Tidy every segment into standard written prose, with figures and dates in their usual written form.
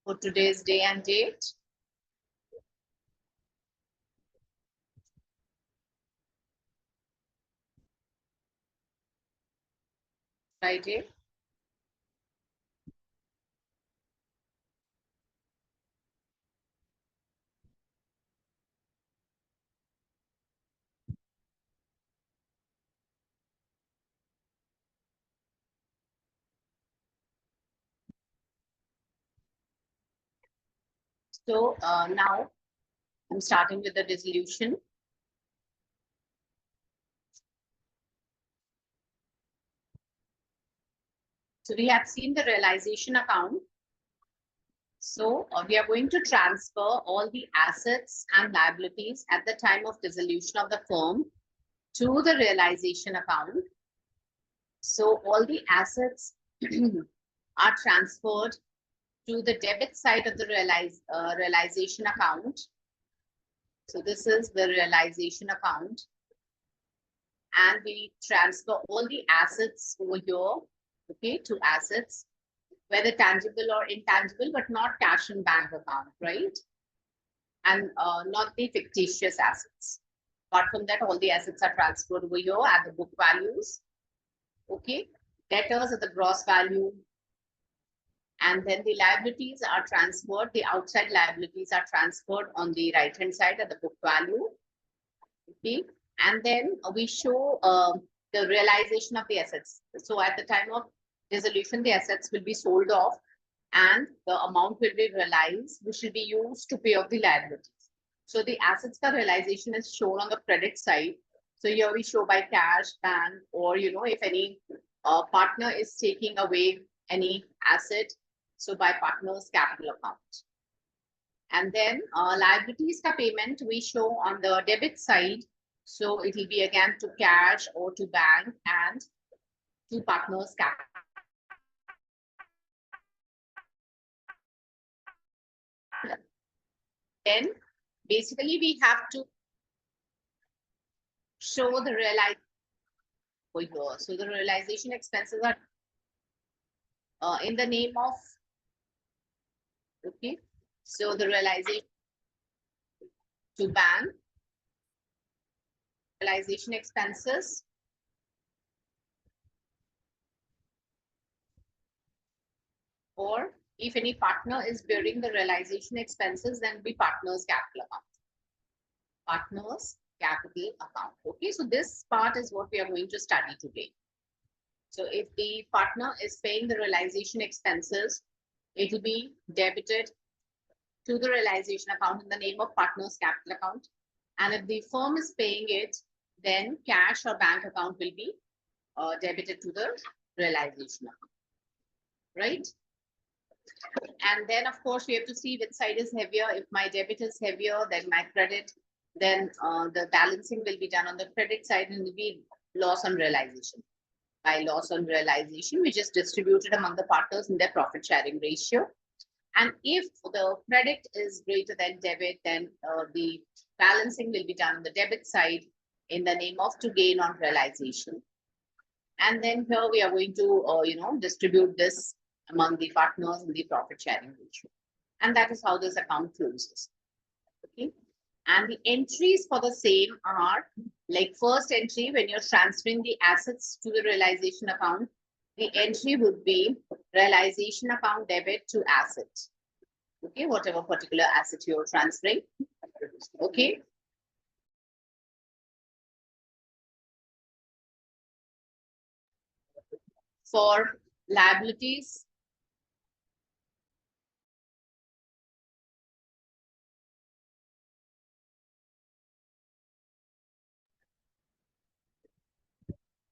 for today's day and date. Friday. So now I'm starting with the dissolution. So we have seen the realization account. So we are going to transfer all the assets and liabilities at the time of dissolution of the firm to the realization account. So all the assets are transferred to the debit side of the realization account. So this is the realization account. And we transfer all the assets over here, okay, to assets, whether tangible or intangible, but not cash and bank account, right? And not the fictitious assets. Apart from that, all the assets are transferred over here at the book values, okay? Debtors at the gross value. And then the liabilities are transferred, the outside liabilities are transferred on the right-hand side at the book value, okay? And then we show the realization of the assets. So at the time of dissolution, the assets will be sold off and the amount will be realized, which will be used to pay off the liabilities. So the assets for realization is shown on the credit side. So here we show by cash, bank, or if any partner is taking away any asset, so by partner's capital account. And then liabilities ka payment we show on the debit side. So it will be again to cash or to bank and to partners capital. Then basically we have to show the realization. So the realization expenses are in the name of, okay, so the realization to bank, realization expenses, or if any partner is bearing the realization expenses, then be partner's capital account. Partner's capital account. Okay, so this part is what we are going to study today. So if the partner is paying the realization expenses, it will be debited to the realization account in the name of partner's capital account. And if the firm is paying it, then cash or bank account will be debited to the realization account, right? And then of course we have to see which side is heavier. If my debit is heavier than my credit, then the balancing will be done on the credit side and will be loss on realization. By loss on realization, which is distributed among the partners in their profit sharing ratio. And if the credit is greater than debit, then the balancing will be done on the debit side in the name of to gain on realization. And then here we are going to, distribute this among the partners in the profit sharing ratio. And that is how this account closes. Okay. And the entries for the same are like first entry when you're transferring the assets to the realization account, the entry would be realization account debit to asset. Okay, whatever particular asset you're transferring. Okay. For liabilities,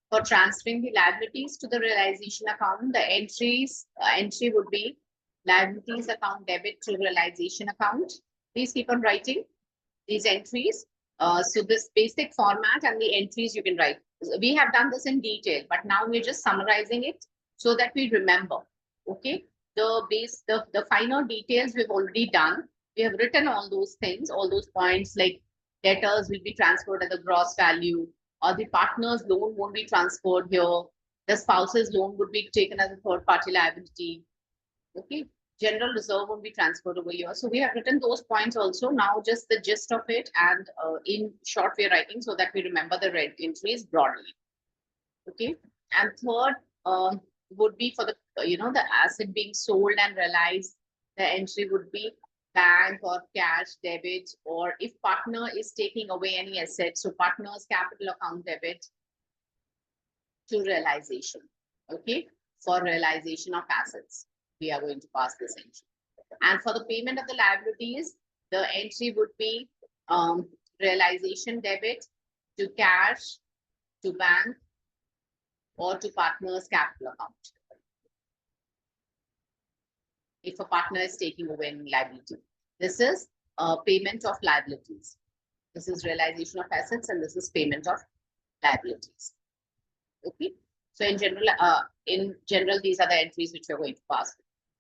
for transferring the liabilities to the realization account, the entry would be liabilities account debit to realization account. Please keep on writing these entries. So this basic format and the entries you can write. We have done this in detail, but now we're just summarizing it so that we remember. Okay, the finer details we've already done. We have written all those things, all those points like debtors will be transferred at the gross value, or the partner's loan won't be transferred here. The spouse's loan would be taken as a third party liability. Okay, General reserve won't be transferred over here. So we have written those points also. Now just the gist of it, and in short we are writing so that we remember the red entries broadly. Okay. And third would be for the, the asset being sold and realized, the entry would be bank or cash debit, or if partner is taking away any asset, so partner's capital account debit to realization. Okay. For realization of assets, we are going to pass this entry. And for the payment of the liabilities, the entry would be realization debit to cash, to bank, or to partner's capital account. If a partner is taking away any liability, this is payment of liabilities. This is realization of assets, and this is payment of liabilities. Okay. So in general, these are the entries which we are going to pass.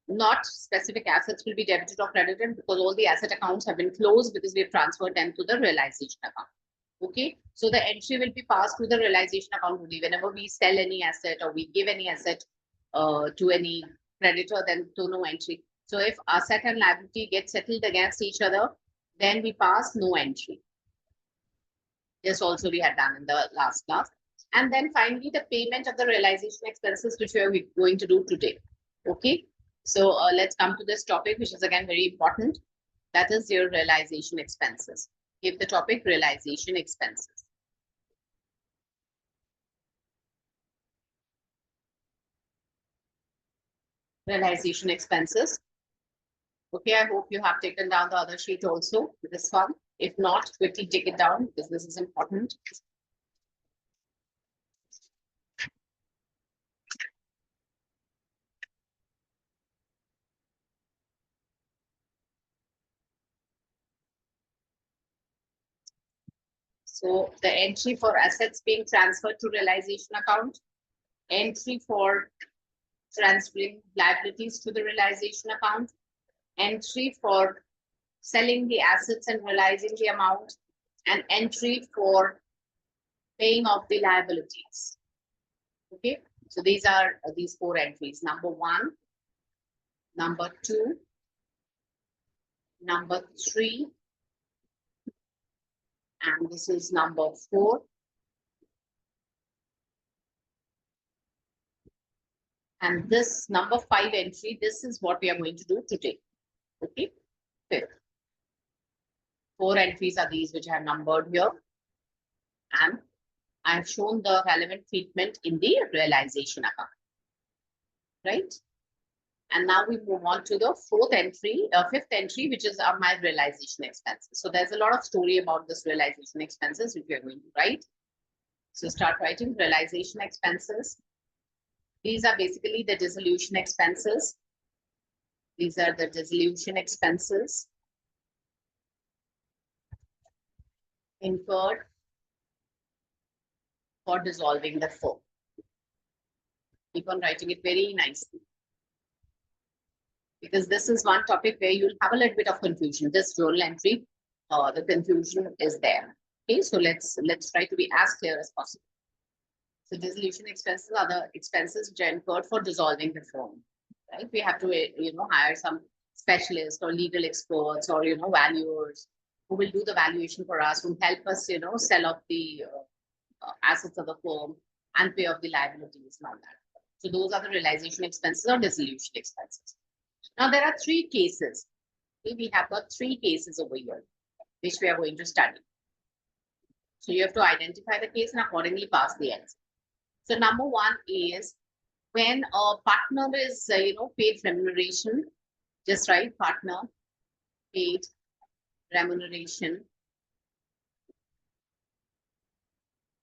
Not specific assets will be debited or credited, because all the asset accounts have been closed because we have transferred them to the realization account. Okay. So the entry will be passed to the realization account only. Whenever we sell any asset or we give any asset to any creditor, then to no entry. So if asset and liability get settled against each other, then we pass no entry. This also we had done in the last class. And then finally, the payment of the realization expenses, which we are going to do today. Okay. So let's come to this topic, which is again very important. That is your realization expenses. Give the topic realization expenses. Realization expenses. Okay, I hope you have taken down the other sheet also, this one. If not, quickly take it down because this is important. So the entry for assets being transferred to realization account, entry for transferring liabilities to the realization account, entry for selling the assets and realizing the amount, and entry for paying off the liabilities. Okay, so these are these 4 entries. Number 1, number 2, number 3, and this is number 4. And this number 5 entry, this is what we are going to do today. Okay, 4 entries are these which I have numbered here. And I have shown the relevant treatment in the realization account. Right? And now we move on to the 5th entry, which is my realization expenses. So there's a lot of story about this realization expenses, which we are going to write. So start writing realization expenses. These are basically the dissolution expenses. These are the dissolution expenses incurred for dissolving the firm. Keep on writing it very nicely, because this is one topic where you'll have a little bit of confusion. This journal entry, the confusion is there. Okay, so let's try to be as clear as possible. So dissolution expenses are the expenses which are incurred for dissolving the firm. Right? We have to hire some specialists or legal experts or valuers who will do the valuation for us, who help us sell off the assets of the firm and pay off the liabilities and all that. So those are the realization expenses or dissolution expenses. Now there are 3 cases. Okay, we have got 3 cases over here, which we are going to study. So you have to identify the case and accordingly pass the answer. So number 1 is when a partner is paid remuneration. Just write partner paid remuneration.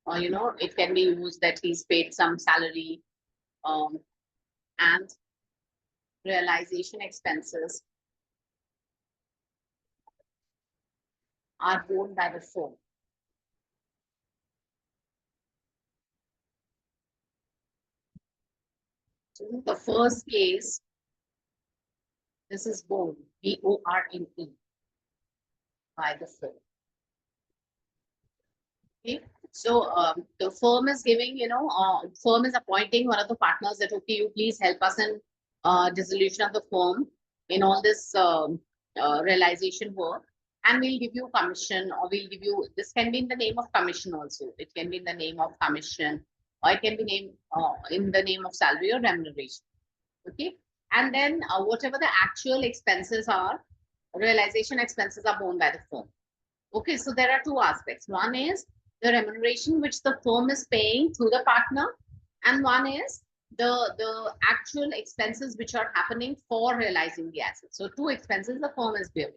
Or it can be used that he's paid some salary, and realization expenses are borne by the firm. So the first case, this is borne, B-O-R-N-E, by the firm. Okay, so the firm is giving, firm is appointing one of the partners that, okay, you please help us in dissolution of the firm. in all this realization work, and we'll give you commission, or we'll give you, this can be in the name of commission also. It can be in the name of commission, or it can be named in the name of salary or remuneration. Okay. And then whatever the actual expenses are, realization expenses are borne by the firm. Okay. So there are two aspects. One is the remuneration which the firm is paying to the partner, and one is the actual expenses which are happening for realizing the assets. So two expenses the firm is bearing.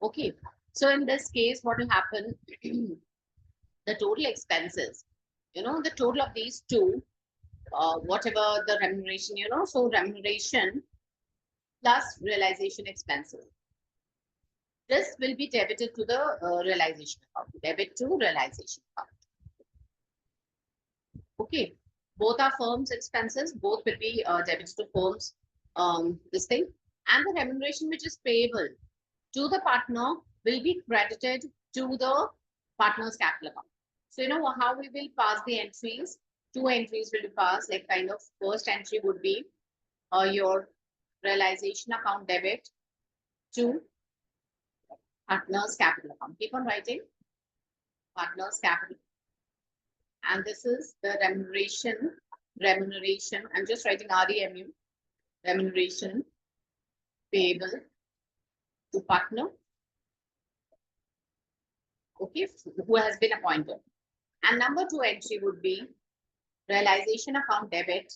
Okay. So in this case, what will happen? The total expenses, the total of these two, whatever the remuneration, so remuneration plus realization expenses. This will be debited to the realization account, debit to realization account. Okay, both are firms' expenses, both will be debited to firms, this thing, and the remuneration which is payable to the partner will be credited to the partner's capital account. So, how we will pass the entries? Two entries will be passed, like kind of first entry would be your realization account debit to partner's capital account. Keep on writing, partner's capital. And this is the remuneration. I'm just writing REMU, remuneration payable to partner, okay, who has been appointed. And number two entry would be realization account debit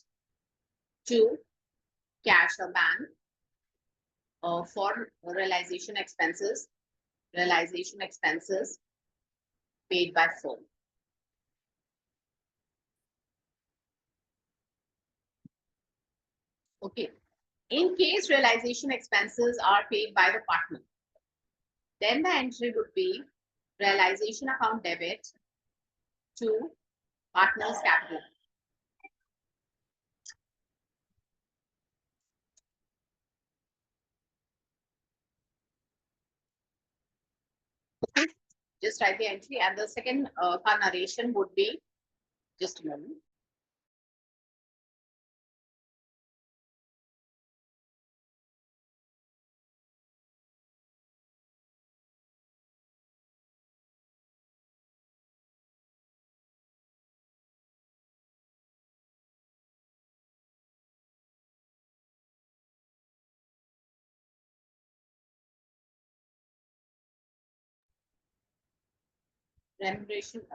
to cash or bank for realization expenses paid by firm. Okay. In case realization expenses are paid by the partner, then the entry would be realization account debit to partner's capital. Okay. Just write the entry, and the second narration would be, just a moment.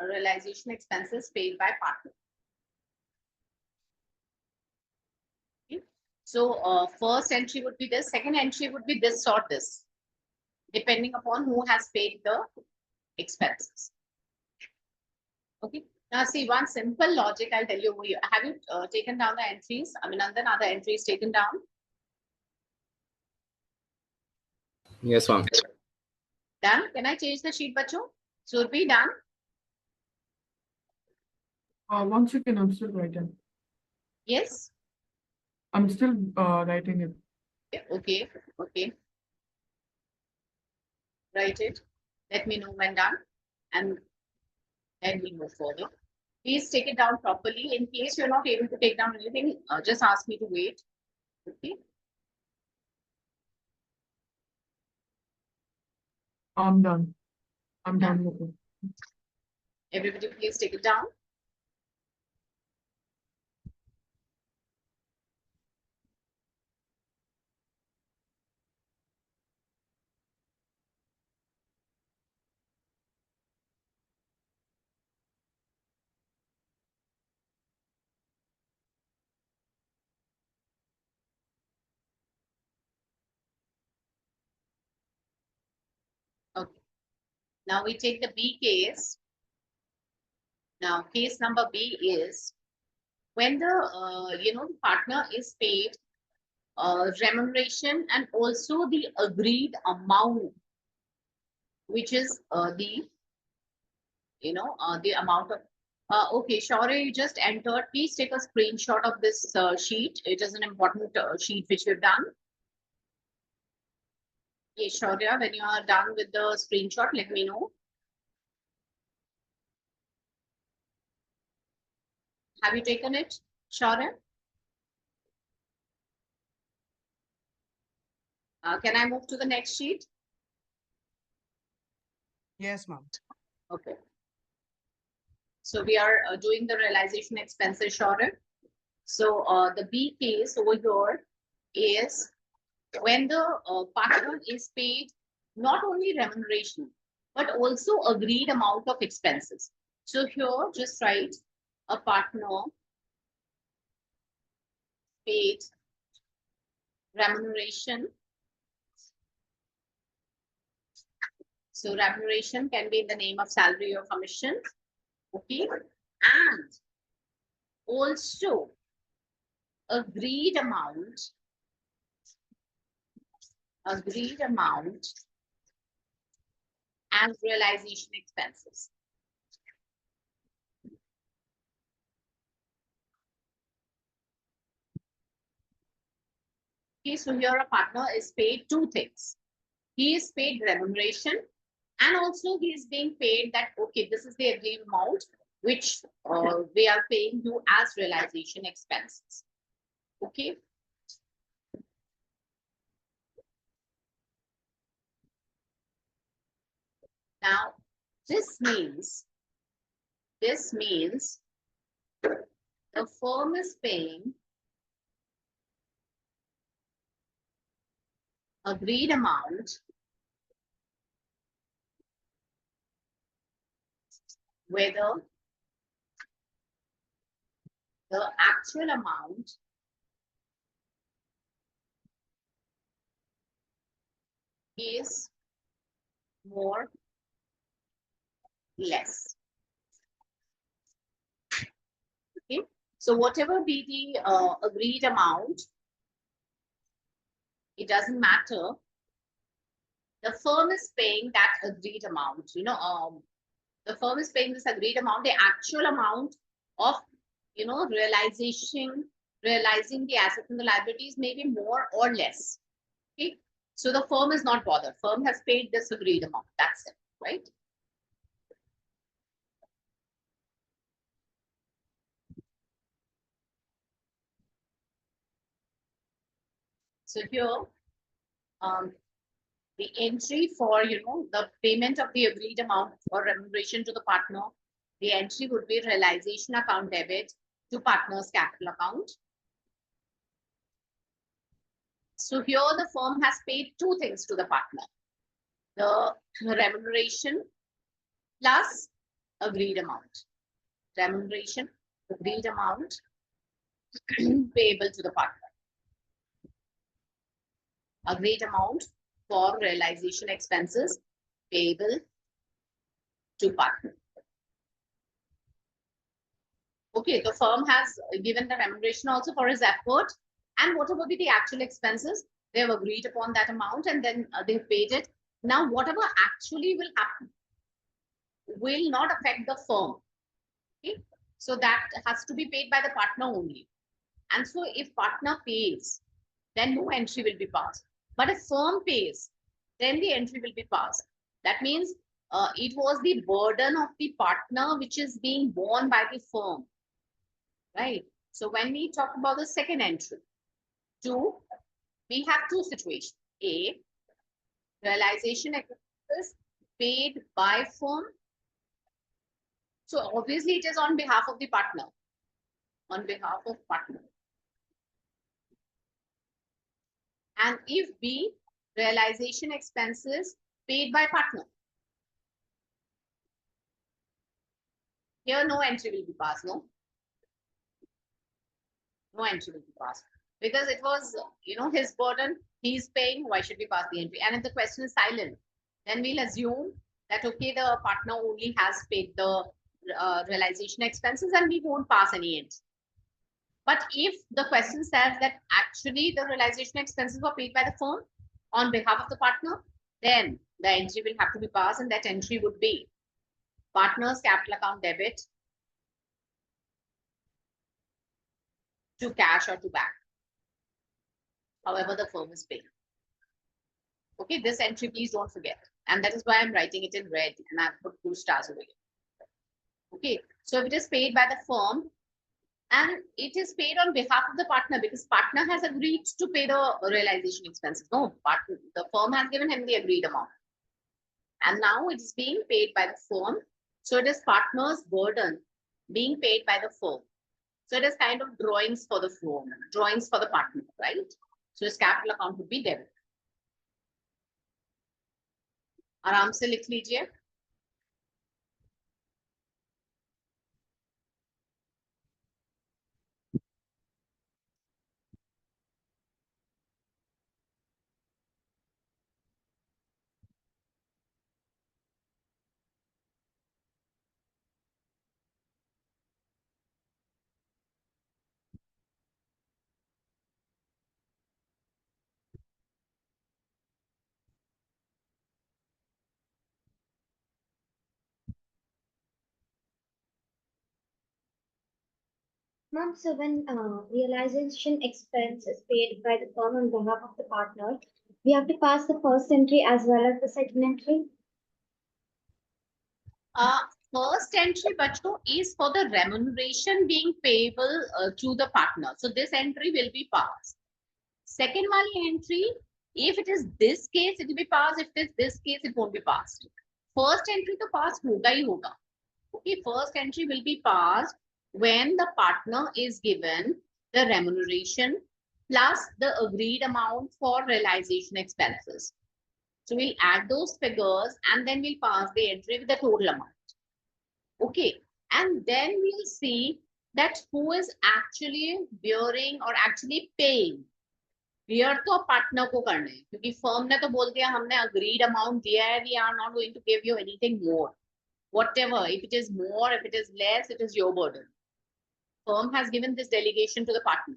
Realization expenses paid by partner. Okay. So first entry would be this, second entry would be this or this, depending upon who has paid the expenses. Okay. Now see, one simple logic I'll tell you. Have you taken down the entries? Abhinandan, are the entries taken down? Yes, ma'am. Done? Can I change the sheet, bacho? Surbi, done? 1 second, I'm still writing. Yes? I'm still writing it. Okay, okay. Write it. Let me know when done, and then we'll move forward. Please take it down properly. In case you're not able to take down anything, just ask me to wait. Okay. I'm done. I'm done with it. Everybody, please take it down. Okay. Now we take the B case. Now case number B is when the partner is paid remuneration and also the agreed amount, which is the amount of okay, Shaurya, you just entered. Please take a screenshot of this sheet. It is an important sheet which you've done. Yes, Shaurya, when you are done with the screenshot, let me know. Have you taken it, Shaurya? Can I move to the next sheet? Yes, ma'am. Okay. So we are doing the realization expense assurance. So the B case over here is when the partner is paid not only remuneration, but also agreed amount of expenses. So here just write a partner paid remuneration. So remuneration can be in the name of salary or commission. Okay. And also agreed amount as realization expenses. Okay, so here a partner is paid two things. He is paid remuneration, and also he is being paid that, okay, this is the agreed amount which we are paying you as realization expenses. Okay. Now, this means the firm is paying agreed amount whether the actual amount is more, less. Okay. So whatever be the agreed amount, it doesn't matter. The firm is paying that agreed amount. The firm is paying this agreed amount. The actual amount of realizing the assets and the liabilities may be more or less. Okay. So the firm is not bothered. Firm has paid this agreed amount. That's it, right? So here, the entry for the payment of the agreed amount or remuneration to the partner, the entry would be realization account debit to partner's capital account. So here the firm has paid two things to the partner: the remuneration plus agreed amount. Remuneration, agreed amount payable to the partner. Agreed amount for realization expenses payable to partner. Okay, the firm has given the remuneration also for his effort, and whatever be the actual expenses, they have agreed upon that amount, and then they've paid it. Now, whatever actually will happen will not affect the firm. Okay, so that has to be paid by the partner only. And so if partner pays, then no entry will be passed. But if firm pays, then the entry will be passed. That means it was the burden of the partner which is being borne by the firm, right? So when we talk about the second entry, we have two situations. A, realization expenses paid by firm. So obviously it is on behalf of the partner. On behalf of partner. And if B, realization expenses paid by partner. Here no entry will be passed, no? No entry will be passed. Because it was, his burden, he's paying, why should we pass the entry? And if the question is silent, then we'll assume that, okay, the partner only has paid the realization expenses and we won't pass any entry. But if the question says that actually the realization expenses were paid by the firm on behalf of the partner, then the entry will have to be passed, and that entry would be partner's capital account debit to cash or to bank, however the firm is paying. Okay, this entry, please don't forget. And that is why I'm writing it in red and I've put 2 stars over here. Okay, so if it is paid by the firm, And it is paid on behalf of the partner because partner has agreed to pay the realization expenses. No, partner, the firm has given him the agreed amount. And now it's being paid by the firm. So it is partner's burden being paid by the firm. So it is kind of drawings for the firm, drawings for the partner, right? So his capital account would be debit. आराम से लिख लीजिए. Ma'am, so when realization expense is paid by the firm on behalf of the partner, we have to pass the first entry as well as the second entry. First entry, bachcho, is for the remuneration being payable to the partner. So this entry will be passed. Second wali entry, if it is this case, it will be passed. If it is this case, it won't be passed. First entry to pass hoga hi hoga. Okay, first entry will be passed when the partner is given the remuneration plus the agreed amount for realization expenses. So we'll add those figures and then we'll pass the entry with the total amount. Okay, and then we'll see that who is actually bearing or actually paying. Bear तो partner को करना है क्योंकि firm ने तो बोल दिया हमने agreed amount दिया है, we are not going to give you anything more. Whatever, if it is more, if it is less, it is your burden. Firm has given this delegation to the partner.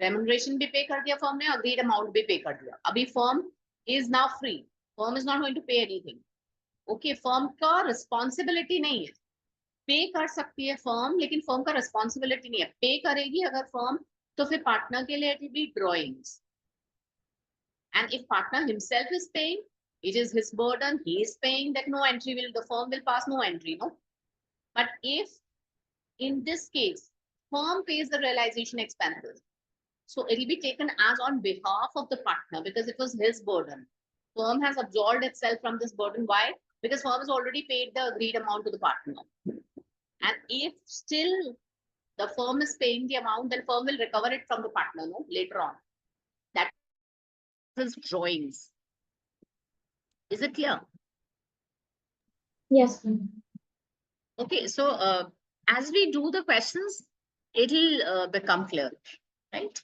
Remuneration भी pay कर दिया firm ने, agreed amount भी pay कर दिया. अभी firm is now free. Firm is not going to pay anything. Okay, firm का responsibility नहीं है. पे कर सकती है फर्म, लेकिन फर्म का रिस्पॉन्सिबिलिटी नहीं है. पे करेगी अगर फर्म तो फिर पार्टनर के लिए it will be drawings. And if partner himself is paying, it is his burden, he is paying, that no entry will, the firm will pass no entry, no. But if in this case firm pays the realization expenses, so it will be taken as on behalf of the partner because it was his burden. Firm has absorbed itself from this burden. Why? Because firm has already paid the agreed amount to the partner. And if still the firm is paying the amount, then firm will recover it from the partner, no, later on. That is drawings. Is it clear? Yes, ma'am. Okay, so as we do the questions, it will become clear, right?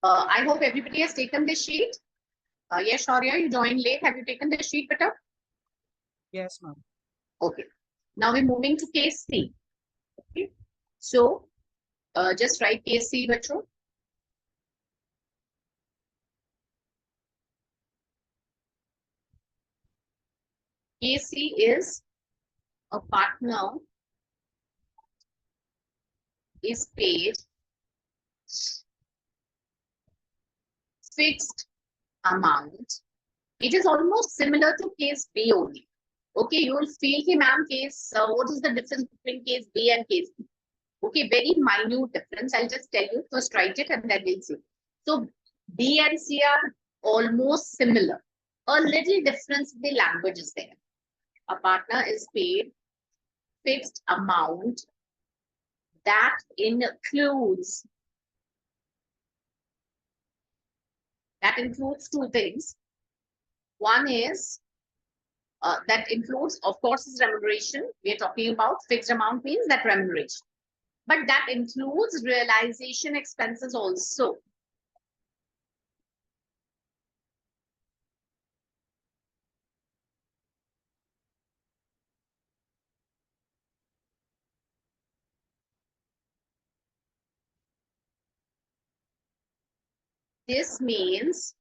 I hope everybody has taken this sheet. Yes, Shaurya, you joined late. Have you taken the sheet, better? Yes, ma'am. Okay. Now we're moving to case C. Okay. So just write case C, bacho. Case C is a partner is paid fixed amount. It is almost similar to case B only. Okay, you will feel, ki, ma'am, case, what is the difference between case B and case B? Okay, very minute difference. I'll just tell you. First write it and then we'll see. So B and C are almost similar. A little difference in the language is there. A partner is paid fixed amount that includes two things. One is that includes, of course, is remuneration. We are talking about fixed amount means that remuneration. But that includes realization expenses also. This means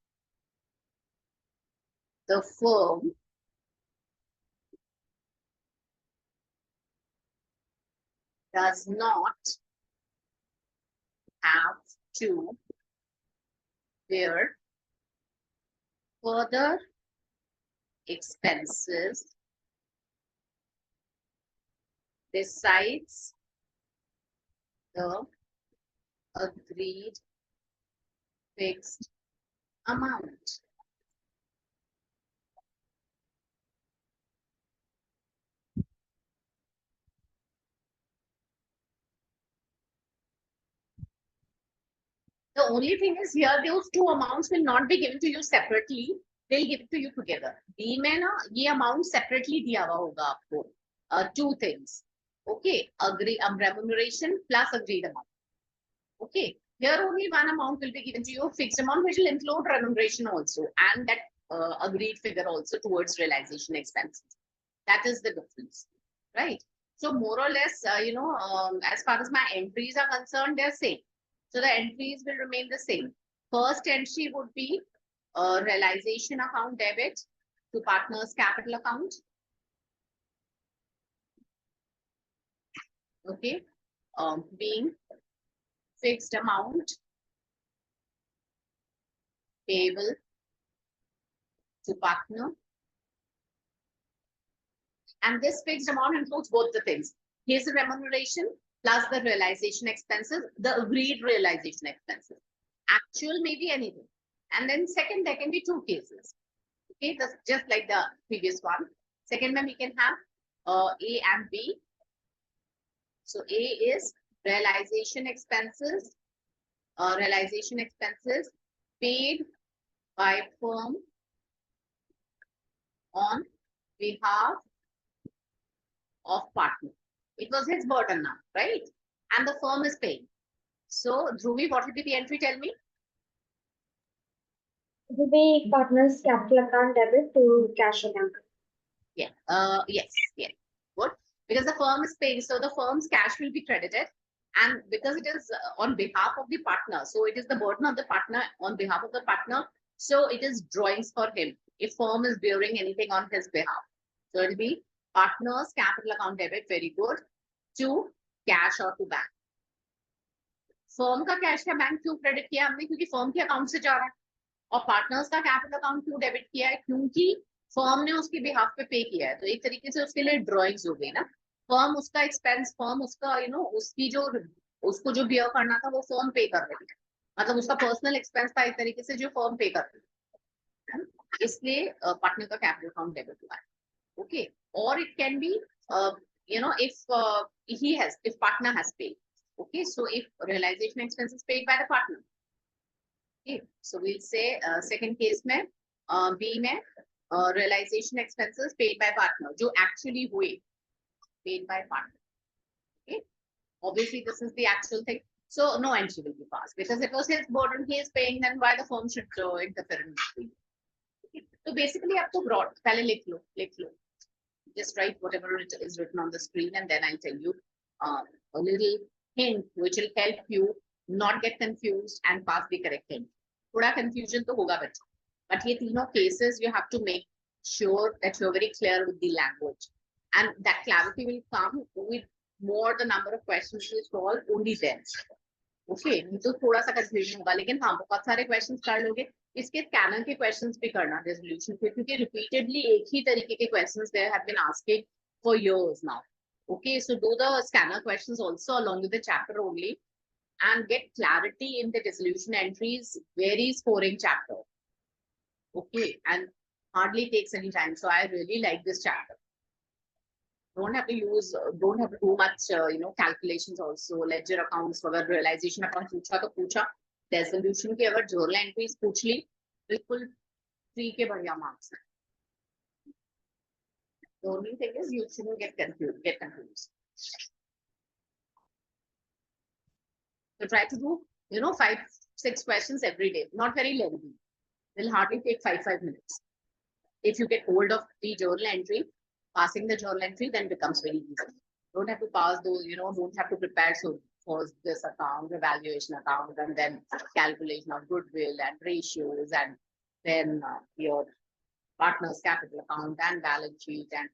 the firm does not have to bear further expenses besides the agreed fixed amount. The only thing is here, those two amounts will not be given to you separately. They'll give it to you together. B में ना ये amount separately दिया हुआ होगा आपको. Two things. Okay, remuneration plus agreed amount. Okay, here only one amount will be given to you, fixed amount, which will include remuneration also, and that agreed figure also towards realization expenses. That is the difference, right? So more or less, as far as my entries are concerned, they're same. So the entries will remain the same. First entry would be realization account debit to partners capital account. Okay, being fixed amount payable to partner. And this fixed amount includes both the things. Here's the remuneration plus the realization expenses, the agreed realization expenses. Actual may be anything. And then second, there can be two cases. Okay, that's just like the previous one. Second one, we can have A and B. So A is realization expenses paid by firm on behalf of partner. It was his burden now, right? And the firm is paying. So, Dhruvi, what will be the entry? Tell me. It will be partner's capital account debit to cash account. Yeah. Yes. Good. Because the firm is paying, so the firm's cash will be credited, and because it is on behalf of the partner, so it is the burden of the partner on behalf of the partner. So it is drawings for him if firm is bearing anything on his behalf. So it will be partner's capital account debit. Very good. To cash or to bank. Firm का cash या bank क्यों credit किया हमने, क्योंकि firm के account से जा रहा है, और पार्टनर्स का कैपिटल अकाउंट क्यों डेबिट किया है, क्योंकि फर्म ने उसके बिहाफ पे पे किया है. तो एक तरीके से उसके लिए ड्रॉइंग्स हो गई ना. फर्म उसका एक्सपेंस, फर्म उसका उसकी जो उसको जो बियर करना था वो फर्म पे कर रही है, मतलब उसका पर्सनल एक्सपेंस था एक तरीके से जो फर्म पे कर रही है, इसलिए पार्टनर का कैपिटल अकाउंट डेबिट हुआ है. ओके, और it can be if partner has paid. Okay, so if realization expense is paid by the partner. Okay, so we'll say second case में B में realization expenses paid by partner जो actually हुए, paid by partner. Okay, obviously this is the actual thing, so no entry will be passed because it was his burden, he is paying, then why the firm should interfere in between. Okay, so basically आपको broad पहले लिख लो, just write whatever it is written on the screen, and then I'll tell you a little hint which will help you not get confused and pass the correct hint. थोड़ा confusion तो होगा बच्चों, but ये तीनों cases you have to make sure that you're very clear with the language, and that clarity will come with more the number of questions you solve only then. Okay, तो थोड़ा सा confusion होगा, लेकिन हाँ बहुत सारे questions कर लोगे. इसके स्कैनर के क्वेश्चंस भी करना रेजोल्यूशन पे, क्योंकि रिपीटेडली एक ही तरीके के questions there have been asking for years now. Okay, so do the scanner questions also along with the chapter only, and get clarity in the dissolution entries, very scoring chapter. Okay, and hardly takes any time, so I really like this chapter. Don't have to do much calculations also. Ledger accounts वगैरह, realization account पूछा तो पूछा, resolution की अगर journal entries पूछ ली, बिल्कुल 3 के बढ़िया marks हैं. The only thing is you shouldn't get confused. So try to do 5-6 questions every day, not very lengthy. Will hardly take 5 minutes. If you get hold of the journal entry, passing the journal entry then becomes very easy. Don't have to pass those, don't have to prepare so for this account, evaluation account, and then calculation of goodwill and ratios, and then your partner's capital account and balance sheet, and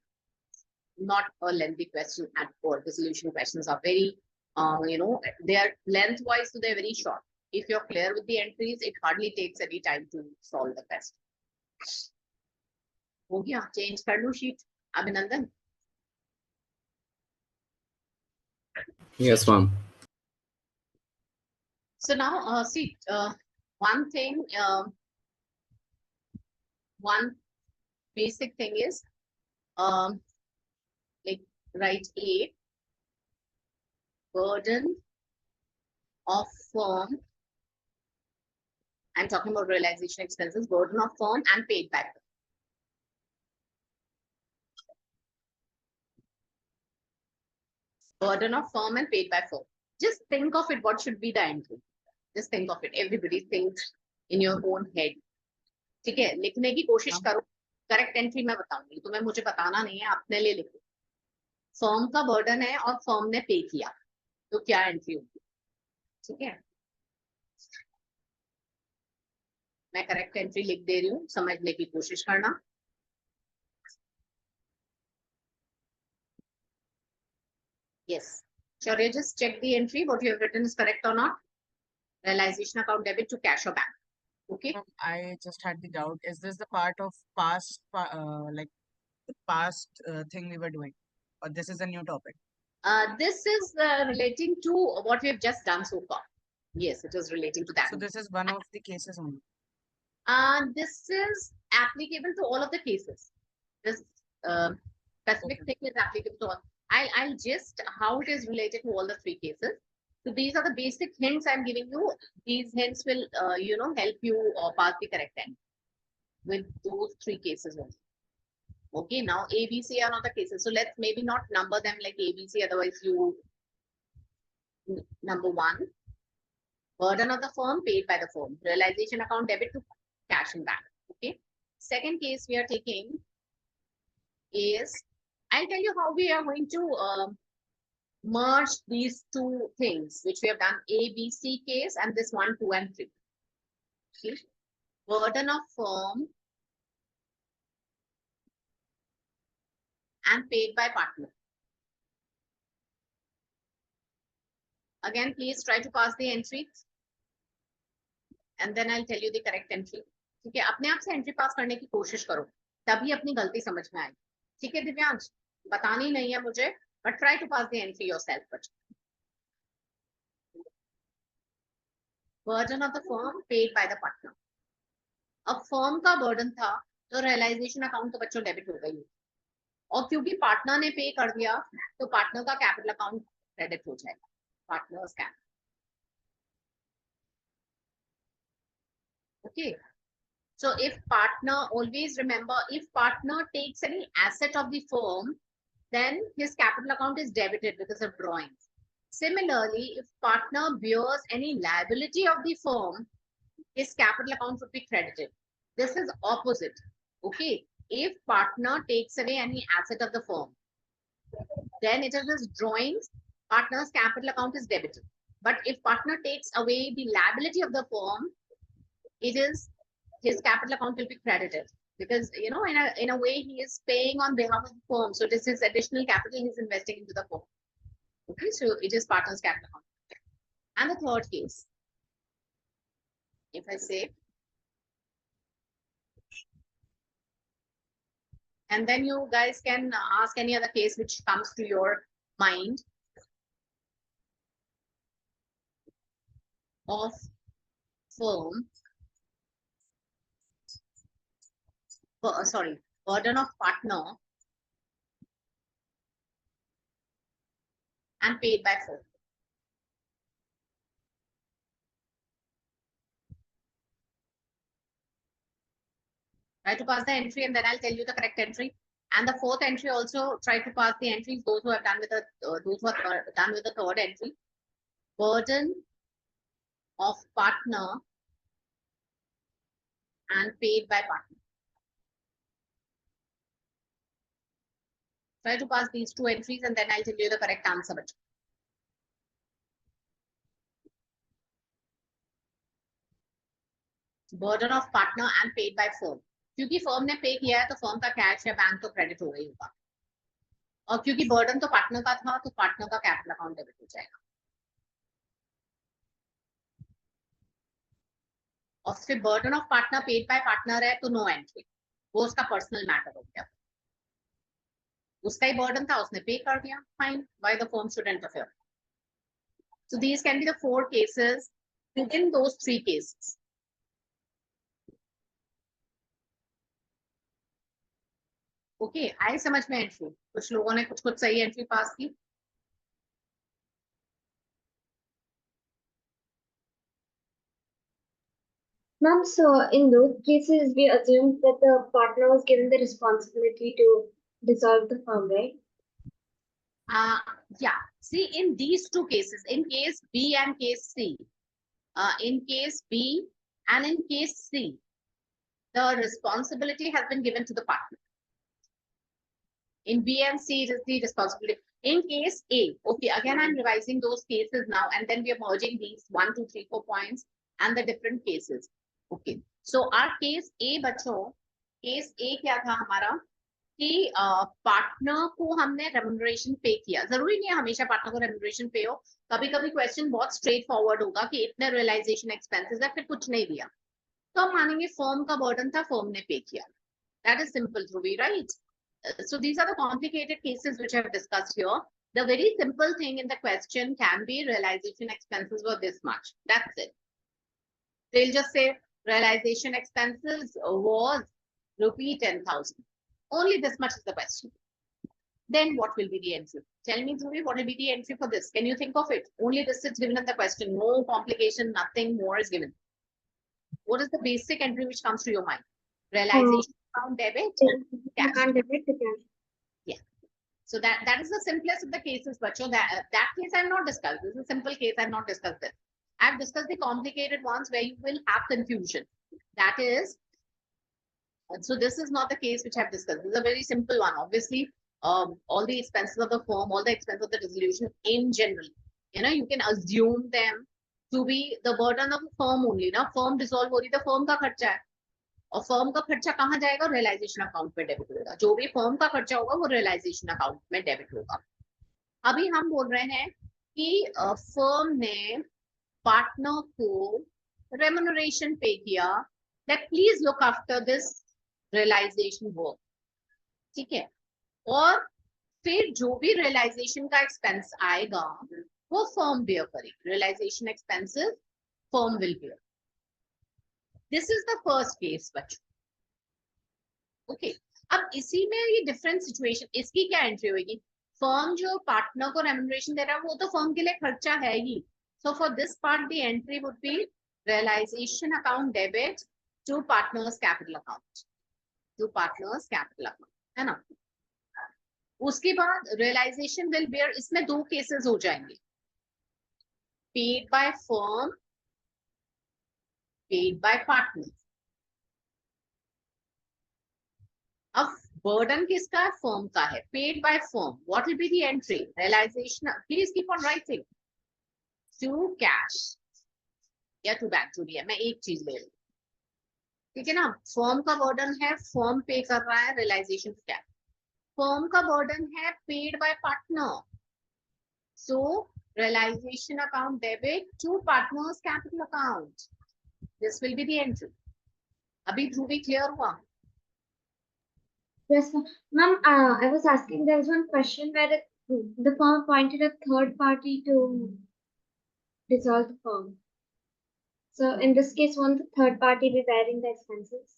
not a lengthy question at all. Dissolution questions are very, they are lengthwise, so they're very short. If you're clear with the entries, it hardly takes any time to solve the question. हो गया, change कर लो sheet, Abhinandan. Yes, ma'am. So now, see, one thing, one basic thing is, like write A, burden of firm. I'm talking about realization expenses, burden of firm and paid back. Burden of firm and paid by firm. Just think of it, what should be the entry? Just think of it. Everybody thinks in your own head. ठीक है, लिखने की कोशिश करो. Correct entry मैं बताऊंगी, तुम्हें मुझे बताना नहीं है, अपने लिए लिखो. फर्म का बर्डन है और फर्म ने पे किया, तो क्या एंट्री होगी? ठीक है, मैं करेक्ट एंट्री लिख दे रही हूँ, समझने की कोशिश करना. Yes. Sure, you just check the entry, what you have written is correct or not. Realization account debit to cash or bank. Okay. I just had the doubt. Is this the part of past, like the past thing we were doing, or this is a new topic? This is relating to what we have just done so far. Yes, it is relating to that. So this is one of the cases only. This is applicable to all of the cases. This specific thing is applicable to all. I'll just how it is related to all the three cases. So these are the basic hints I'm giving you. These hints will, help you pass the correct end with those three cases only. Okay, now A, B, C are not the cases. So let's maybe not number them like A, B, C. Otherwise, you number one, burden of the firm paid by the firm. Realization account debit to cash and bank. Okay. Second case we are taking is, I'll tell you how we are going to merge these two things, which we have done A, B, C case and this 1, 2, and 3. Okay. Burden of firm and paid by partner. Again, please try to pass the entry and then I'll tell you the correct entry. ठीक है, अपने आप से entry पास करने की कोशिश करो, तभी अपनी गलती समझ में आएगी. ठीक है दिव्यांश, बतानी नहीं है मुझे, but try to pass the entry yourself. But burden of the firm paid by the partner. अब फर्म का बर्डन था तो रियलाइजेशन अकाउंट तो बच्चों डेबिट हो गई, और क्योंकि पार्टनर ने पे कर दिया तो पार्टनर का कैपिटल अकाउंट क्रेडिट हो जाएगा. Partners capital. Okay. So if partner, always remember, if partner takes any asset of the firm, then his capital account is debited because of drawings. Similarly, if partner bears any liability of the firm, his capital account would be credited. This is opposite. Okay. If partner takes away any asset of the firm, then it is his drawings, partner's capital account is debited. But if partner takes away the liability of the firm, it is his capital account will be credited, because in a way he is paying on behalf of the firm, so this is additional capital he's investing into the firm. Okay, so it is partner's capital account. And the third case, if I say, and then you guys can ask any other case which comes to your mind of firm, burden of partner and paid by firm. Try to pass the entry and then I'll tell you the correct entry. And the fourth entry also try to pass the entries, those who have done with the those who are done with the third entry. Burden of partner and paid by partner. Try to pass these two entries and then I'll tell you the correct answer. Burden of partner and paid by firm. क्योंकि firm ने पे किया है तो firm का cash या bank तो credit हो गई होगा. और क्योंकि बर्डन तो पार्टनर का था तो पार्टनर का कैपिटल अकाउंट डेबिट हो जाएगा। और फिर burden of partner paid by partner है तो नो एंट्री, वो उसका पर्सनल मैटर हो गया, उसका ही बर्डन था, उसने पे कर दिया, fine, why the firm should interfere. So these can be the 4 cases within those 3 cases. Okay, आए समझ में एंट्री? कुछ लोगों ने कुछ कुछ सही एंट्री पास की। Ma'am, so in those cases, we assume that the partner was given the responsibility to dissolve the firm, right? Yeah, see in these 2 cases, in case B and case C, in case B and in case C, the responsibility has been given to the partner. In B and C, it is the responsibility. In case A, okay, again, I'm revising those cases now, and then we are merging these 1, 2, 3, 4 points and the different cases. Okay, so our case A, बच्चों, case A क्या था हमारा कि partner को हमने remuneration pay किया। जरूरी नहीं है हमेशा पार्टनर को रेम्यूनरेशन पे हो, कभी कभी क्वेश्चन बहुत स्ट्रेट फॉरवर्ड होगा कि इतने रियलाइजेशन एक्सपेंसेस है, फिर कुछ नहीं दिया, तो हम मानेंगे फर्म का बर्डन था, फर्म ने पे किया। That is simple, Dhruvi, right? So these are the complicated cases which I have discussed here. The very simple thing in the question can be realization expenses were this much. That's it. They'll just say realization expenses was rupee 10,000. Only this much is the question. Then what will be the entry? Tell me, Dhruvi, what will be the entry for this? Can you think of it? Only this is given in the question. No complication, nothing more is given. What is the basic entry which comes to your mind? Realization account debit, cash. Account debit to cash. So that is the simplest of the cases, bacho. That case I have not discussed. This is a simple case. I have not discussed this. I have discussed the complicated ones where you will have confusion. That is, so this is not the case which I have discussed. This is a very simple one. Obviously, all the expenses of the firm, all the expenses of the dissolution in general, you can assume them to be the burden of the firm only. Now, firm dissolve हो रही तो firm का खर्चा है, और firm का खर्चा कहाँ जाएगा? रियलाइजेशन अकाउंट में डेबिट होगा। जो भी फर्म का खर्चा होगा वो रियलाइजेशन अकाउंट में डेबिट होगा। अभी हम बोल रहे हैं कि फर्म ने पार्टनर को रेम्यूनरेशन पे किया, that please look after this realisation work, ठीक है? और फिर जो भी रियलाइजेशन का एक्सपेंस आएगा वो फर्म बेयर करेगी। Realisation expenses firm will bear. This is the first case, बच्चों। ओके, अब इसी में ये डिफरेंट सिचुएशन, इसकी क्या एंट्री होगी? फर्म जो पार्टनर को रेम्यूनरेशन दे रहा है वो तो फर्म के लिए खर्चा है ही। So for this part the entry would be realisation account debit to partners capital account, to partners capital account, है ना? उसके बाद रियलाइजेशन विल बेयर, इसमें 2 केसेस हो जाएंगे, paid by firm, paid by partners. अब burden किसका है? फर्म का है। paid by firm, what will be the entry? Realization, please keep on writing. To cash या to bank, जो भी है, मैं एक चीज ले रही हूँ, ठीक है ना? फर्म का burden है, फर्म पे कर रहा है, realization क्या? फर्म का burden है paid by partner, so realization account debit to partners capital account. This will be the entry. अभी Dhruvi clear हुआ? Yes, ma'am. I was asking, there was one question where the firm appointed a third party to dissolve the firm. So in this case, won't the third party be bearing the expenses?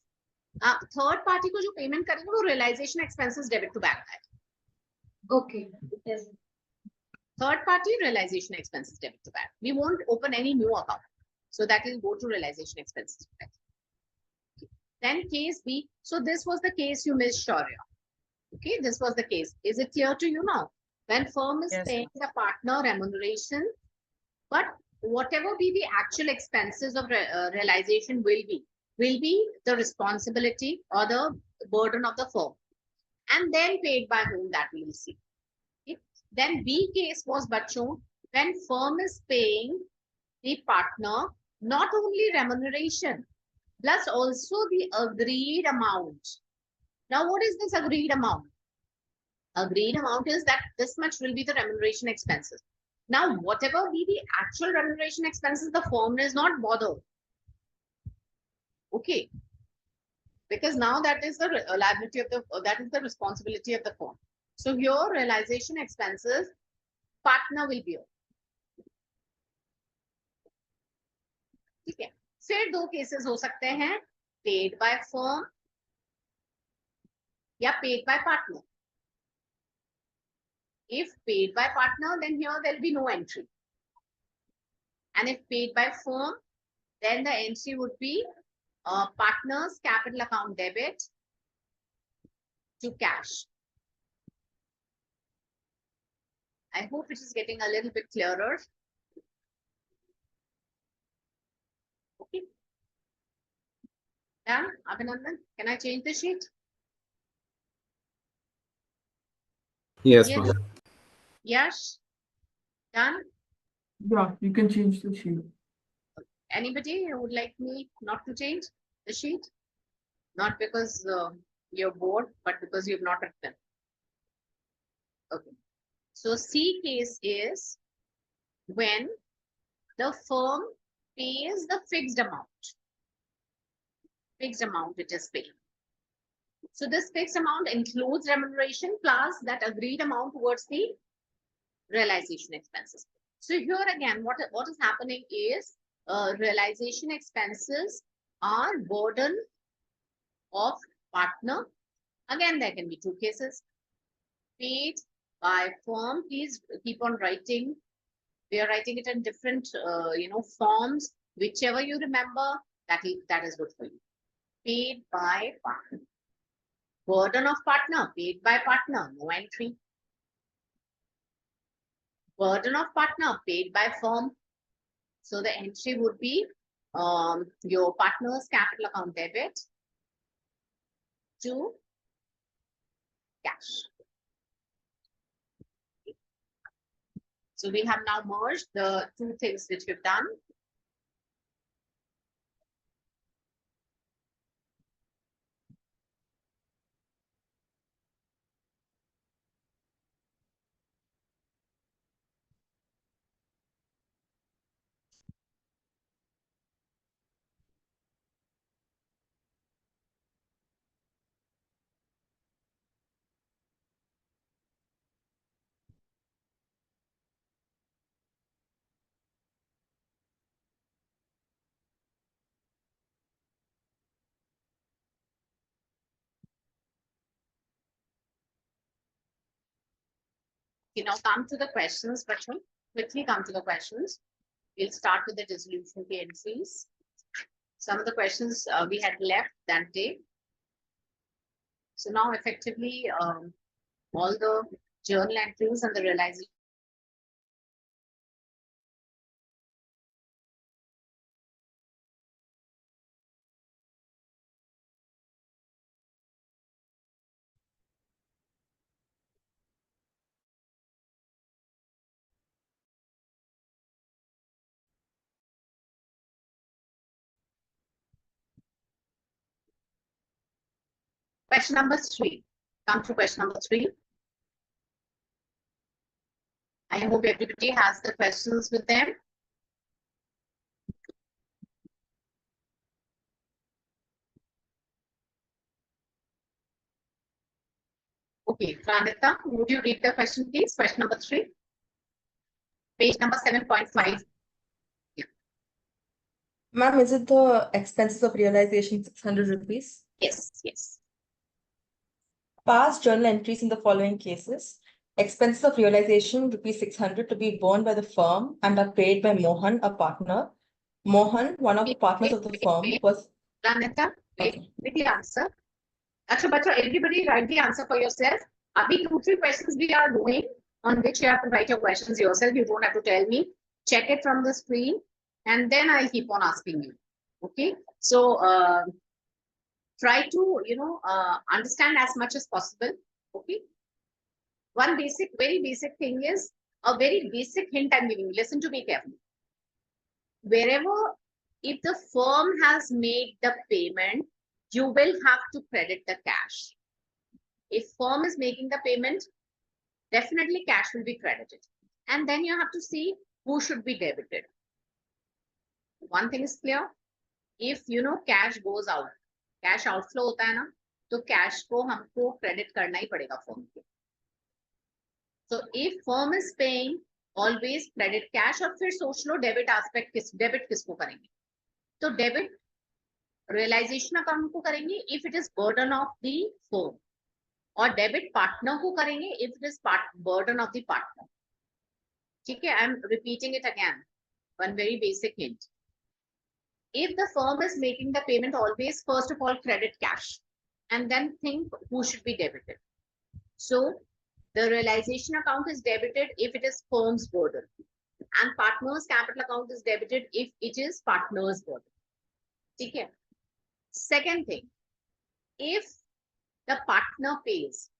Third party को जो payment करेंगे वो realisation expenses debit to bank है। Okay. Yes. Third party realization expenses debit to bank. We won't open any new account, so that will go to realization expenses. Then case B. So this was the case you missed, Shaurya. Okay, this was the case. Is it clear to you now? When firm is Yes, paying the partner remuneration, but whatever be the actual expenses of realization will be the responsibility or the burden of the firm, and then paid by whom, that we will see. Then B case was, bachcho, when firm is paying the partner not only remuneration plus also the agreed amount. Now what is this agreed amount? Agreed amount is that this much will be the remuneration expenses. Now, whatever be the actual remuneration expenses, the firm is not bothered. Okay. Because now that is the liability of the, that is the responsibility of the firm. So your realization expenses, partner will bear. ठीक है, फिर दो cases हो सकते हैं, paid by firm या paid by partner. If paid by partner, then here there will be no entry. And if paid by firm, then the entry would be partner's capital account debit to cash. I hope it is getting a little bit clearer. Okay. Done, Abhinandan? Can I change the sheet? Yes, Yes. ma'am. Yash? Done? Yeah, you can change the sheet. Anybody who would like me not to change the sheet? Not because you're bored, but because you've not written. Okay. So C case is when the firm pays the fixed amount. Fixed amount it is paid. So this fixed amount includes remuneration plus that agreed amount towards the realization expenses. So here again, what is happening is realization expenses are burden of partner. Again, there can be two cases. Paid by firm. Please keep on writing. We are writing it in different, forms. Whichever you remember, that is good for you. Paid by partner. Burden of partner. Paid by partner. No entry. Burden of partner. Paid by firm. So the entry would be your partner's capital account debit to cash. So we have now merged the two things which we've done. Come to the questions, Bachun. Quickly come to the questions. We'll start with the dissolution fee entries. Some of the questions we had left that day. So now effectively, all the journal entries and the realization. Question number 3. Come to question number 3. I hope everybody has the questions with them. Okay, Pranita, would you read the question, please? Question number 3. Page number 7.5. Ma'am, is it the expenses of realization 600 rupees? Yes, yes. Past journal entries in the following cases. Expenses of realization rupees 600 to be borne by the firm and are paid by Mohan, a partner. Mohan, one of the partners of the firm, was Pranita, wait, okay. with the answer. Achha, bacha, everybody write the answer for yourself. Abhi 2-3 questions we are doing on which you have to write your questions yourself. You don't have to tell me. Check it from the screen and then I'll keep on asking you. Okay. So try to, understand as much as possible. Okay. One basic, very basic thing is a very basic hint I'm giving you. Listen to me carefully. Wherever, if the firm has made the payment, you will have to credit the cash. If firm is making the payment, definitely cash will be credited. And then you have to see who should be debited. One thing is clear, if cash goes out, cash outflow होता है ना, तो cash को हमको credit करना ही पड़ेगा firm को. So if firm is paying, always credit cash. और फिर सोच लो debit aspect debit किसको करेंगे? तो debit realization account को करेंगे if it is burden of the firm, और debit partner को करेंगे if it is burden of the partner. ठीक है, I am repeating it again. One very basic hint. If the firm is making the payment, always first of all credit cash and then think who should be debited. So the realization account is debited if it is firm's burden, and partner's capital account is debited if it is partner's burden. Okay. Second thing, if the partner pays,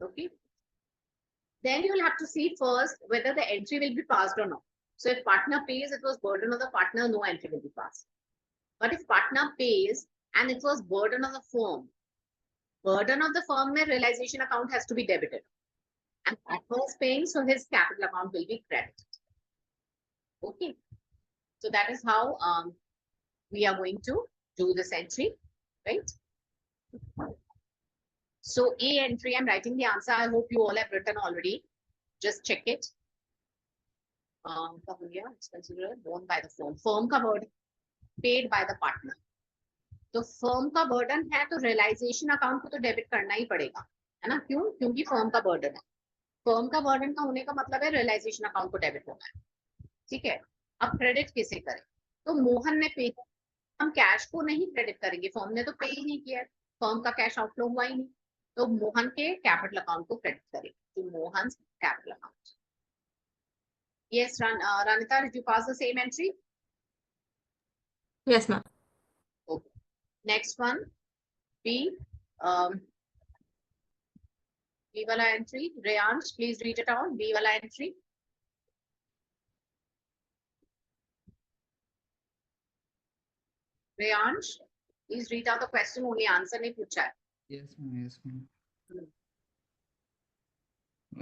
okay, then you will have to see first whether the entry will be passed or not. So if partner pays, it was burden of the partner, no entry will be passed. But if partner pays and it was burden of the firm, burden of the firm mein realization account has to be debited. And partner is paying, so his capital account will be credited. Okay. So that is how we are going to do this entry, right? So A entry, I'm writing the answer. I hope you all have written already. Just check it. It's considered borne by the firm. Firm का burden paid by the partner. तो firm का burden है तो realization account को तो debit करना ही पड़ेगा, है ना? क्यों? क्योंकि firm का burden है. Firm का burden का होने का मतलब है realization account को debit होना है. ठीक है. अब credit किसे करें? तो मोहन ने पे, हम कैश को नहीं क्रेडिट करेंगे, फर्म ने तो पे ही नहीं किया, फर्म का कैश आउटफ्लो हुआ ही नहीं, तो मोहन के कैपिटल अकाउंट को क्रेडिट करेंगे, तो Mohan capital account. Yes, Ranita, did you pass the same entry? Yes, ma'am. Okay. Next one, B. B wala entry. Rayansh, please read it out. B wala entry. Rayansh, please read out the question. Only answer nahi pucha hai. Yes, ma'am. Yes,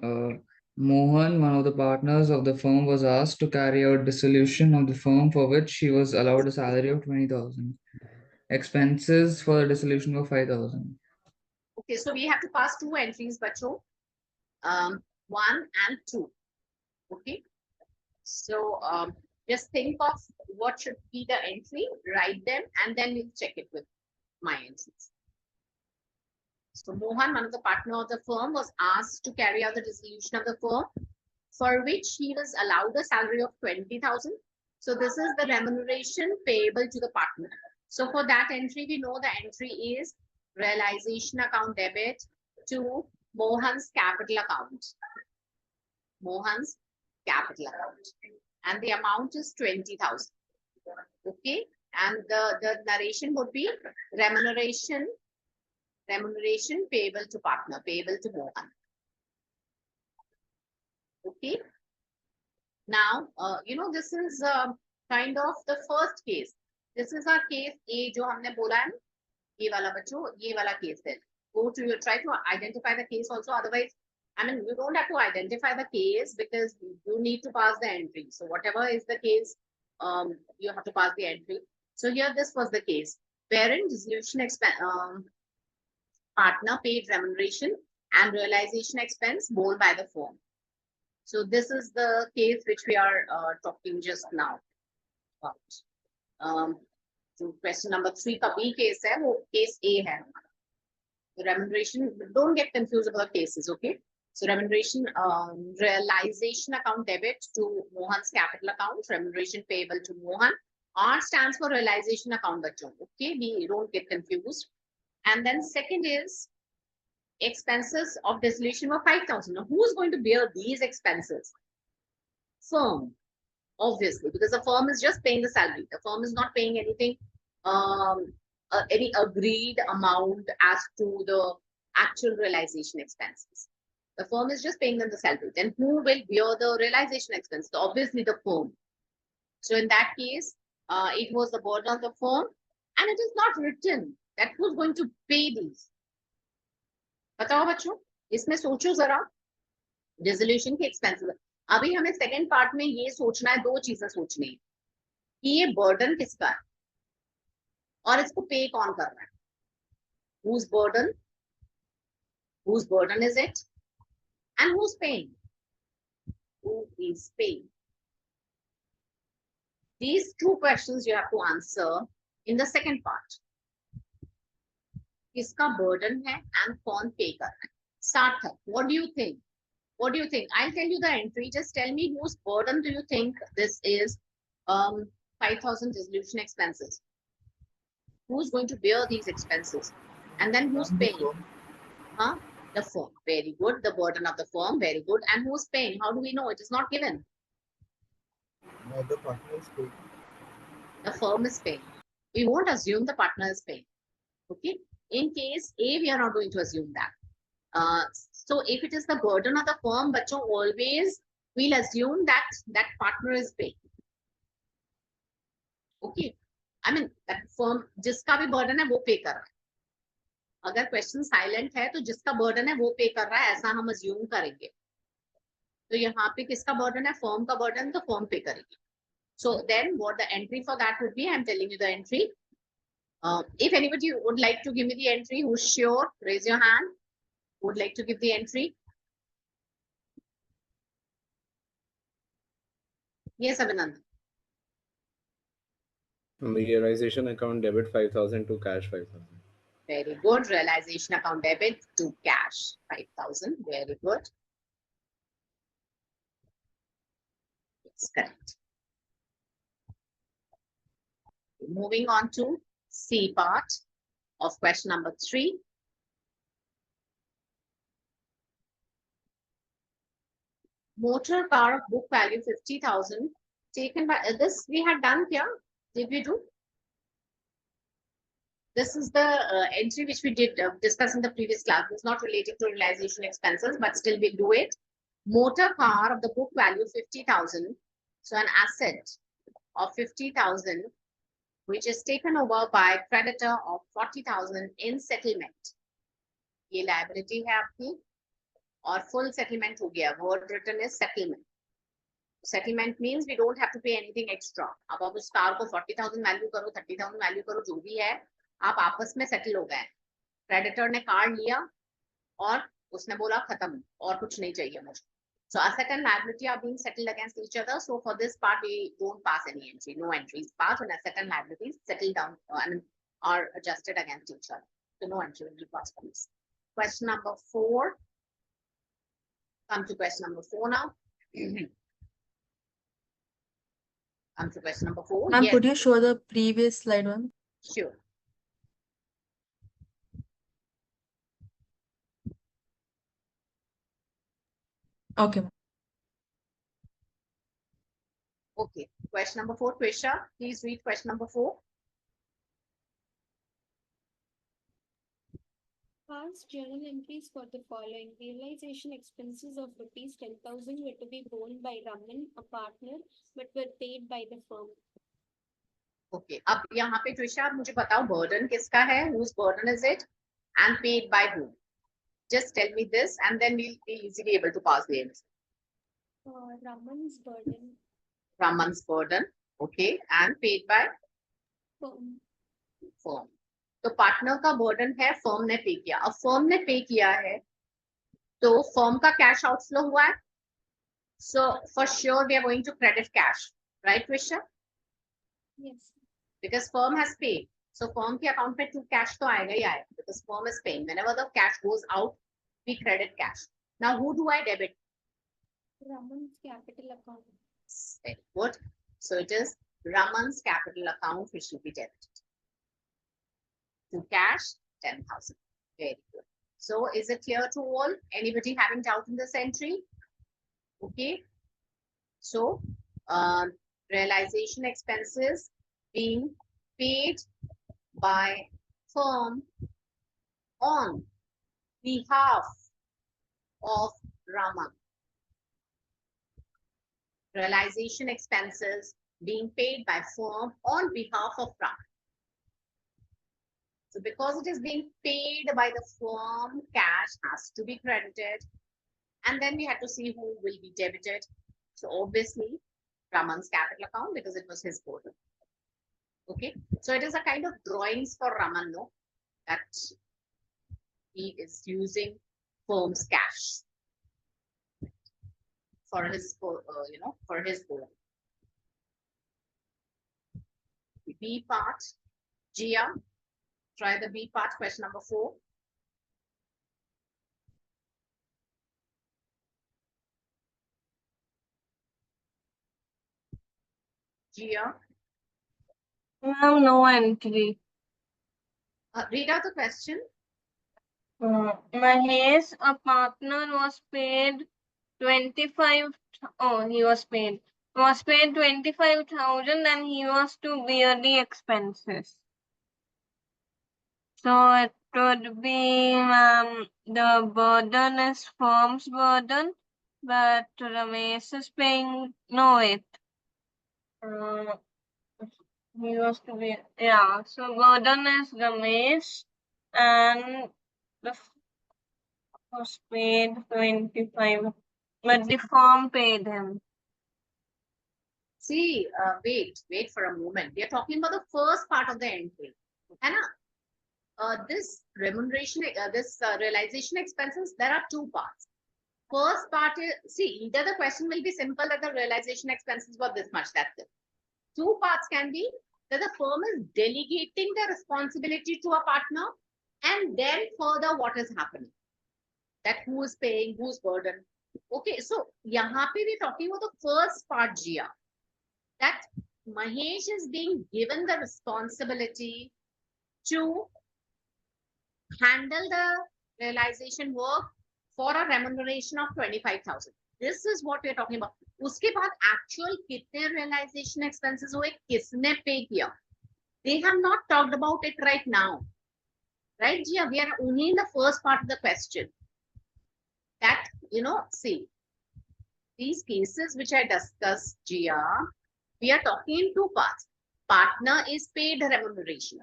ma'am. Mohan, one of the partners of the firm, was asked to carry out dissolution of the firm, for which he was allowed a salary of 20,000. Expenses for the dissolution were 5,000. Okay, so we have to pass two entries, bacho. 1 and 2. Okay. So just think of what should be the entry, write them, and then we'll check it with my entries. So Mohan, one of the partner of the firm, was asked to carry out the dissolution of the firm, for which he was allowed a salary of 20,000. So this is the remuneration payable to the partner. So for that entry, we know the entry is realization account debit to Mohan's capital account. Mohan's capital account. And the amount is 20,000. Okay. And the narration would be remuneration payable to partner, payable to Mohan. Okay. Now, this is kind of the first case. This is our case A, जो हमने बोला है, ये वाला बच्चों, ये वाला case है. Go to try to identify the case also. Otherwise, I mean, you don't have to identify the case because you need to pass the entry. So whatever is the case, you have to pass the entry. So here, this was the case. Parent dissolution partner paid remuneration and realization expense borne by the firm. So this is the case which we are talking just now about. So question number 3 का B case है, वो case A है. The remuneration, don't get confused about cases, okay? So remuneration, realization account debit to Mohan's capital account, remuneration payable to Mohan. R stands for realization account, bachon, okay? We don't get confused. And then second is expenses of dissolution were 5,000. Now, who is going to bear these expenses? Firm, obviously, because the firm is just paying the salary. The firm is not paying anything, any agreed amount as to the actual realization expenses. The firm is just paying them the salary. Then who will bear the realization expense? So obviously the firm. So in that case, it was the burden of the firm, and it is not written that who's going to pay these. Batao bachcho, इसमें सोचो जरा, dissolution के expenses. अभी हमें second part में ये सोचना है, दो चीजें सोचनी है कि ये बर्डन किसका है और इसको पे कौन कर रहा है। whose burden is it and who's paying? Who is paying? These two questions you have to answer in the second part. किसका burden है and कौन pay कर रहा है। सार्थक, what do you think? What do you think? I'll tell you the entry. Just tell me whose burden do you think this is? 5,000 dissolution expenses. Who's going to bear these expenses? And then who's paying? Huh? The firm. Very good. The burden of the firm. Very good. And who's paying? How do we know? It is not given. The partner is paying. The firm is paying. We won't assume the partner is paying. Okay. In case A, we are not going to assume that. So if it is the burden of the firm, bachcho, always we'll assume that that partner is paying. Okay. I mean that firm जिसका भी burden है वो pay कर रहा है. अगर question silent है तो जिसका burden है वो pay कर रहा है, ऐसा हम assume करेंगे. तो यहाँ पे किसका burden है? Firm का burden, तो firm pay करेगी. So then what the entry for that would be? I'm telling you the entry. If anybody would like to give me the entry, who's sure? Raise your hand. Would like to give the entry? Yes, Abhinandan. On the realization account, debit 5,000 to cash 5,000. Very good. Realization account debit to cash 5,000. Very good. Yes, correct. Moving on to C part of question number 3. Motor car of book value 50,000 taken by this we had done here. Did we do? This is the entry which we did discuss in the previous class. It's not related to realization expenses, but still we do it. Motor car of the book value 50,000. So an asset of 50,000, which is taken over by creditor of 40,000 in settlement. ये liability है आपकी और full settlement हो गया. Word written is settlement. Settlement means we don't have to pay anything extra. अब आप उस car को 40,000 वैल्यू करो, 30,000 वैल्यू करो, जो भी है, आप आपस में सेटल हो गए. क्रेडिटर ने कार लिया और उसने बोला खत्म, और कुछ नहीं चाहिए मुझे. So asset and liability are being settled against each other. So for this part, we don't pass any entry. No entries pass when asset and liabilities settle down and are adjusted against each other. So no entry will be passed for this. Question number 4. Come to question number 4 now. Come to question number 4. Ma'am, Yes, could you show the previous slide one? sure. Okay. Okay. Question number 4, Trisha. Please read question number 4. Past journal entries for the following. Realization expenses of rupees 10,000 were to be borne by Raman, a partner, but were paid by the firm. Okay. अब यहाँ पे Trisha आप मुझे बताओ burden किसका है? Whose burden is it? And paid by whom? Just tell me this, and then we'll be easily able to pass the answer. Raman's burden. Raman's burden. Okay. And paid by Firm. firm. तो partner का burden है, firm ने पे किया. अब firm ने पे किया है तो फर्म का कैश आउटफ्लो हुआ है. So for sure we are going to credit cash, right Trisha? Yes. Because firm has paid. So firm के अकाउंट पे टू कैश तो आएगा ही आएगा, because firm is paying. Whenever the cash goes out, we credit cash. Now who do I debit? Raman's capital account. Very good. So it is Raman's capital account which will be debited. To cash 10,000. Very good. So is it clear to all? Anybody having doubt in this entry? Okay. So realization expenses being paid by firm on behalf of Raman. Realization expenses being paid by firm on behalf of Raman. So because it is being paid by the firm, cash has to be credited. And then we had to see who will be debited. So obviously, Raman's capital account because it was his burden. Okay, so it is a kind of drawings for Raman, no, that he is using firm's cash for his, for his burden. The B part, Gia, try the B part, question number 4. Gia, Ma'am, no entry. read out the question. Mahesh, a partner, was paid 25. Oh, he was paid. Was paid 25,000 and he was to bear the expenses. So it would be, the burden is firm's burden, but Ramesh is paying. No, wait. He was to be, yeah. So burden is Ramesh, and the was paid 25, but the firm paid him. See, wait for a moment. We are talking about the first part of the entry. This remuneration, realization expenses, there are 2 parts. First part is, see, either the question will be simple that the realization expenses were this much, that's it. 2 parts can be that the firm is delegating the responsibility to a partner, and then further what is happening, that who is paying, whose burden. Okay, so yahan pe we're talking about the first part, Gia, that Mahesh is being given the responsibility to handle the realization work for a remuneration of 25,000. This is what we're talking about. उसके बाद actual कितने realization expenses हुए, किसने pay किया? They have not talked about it right now. Right, Gia? We are only in the first part of the question. That, see, these cases which I discussed, Gia, we are talking in 2 parts. Partner is paid remuneration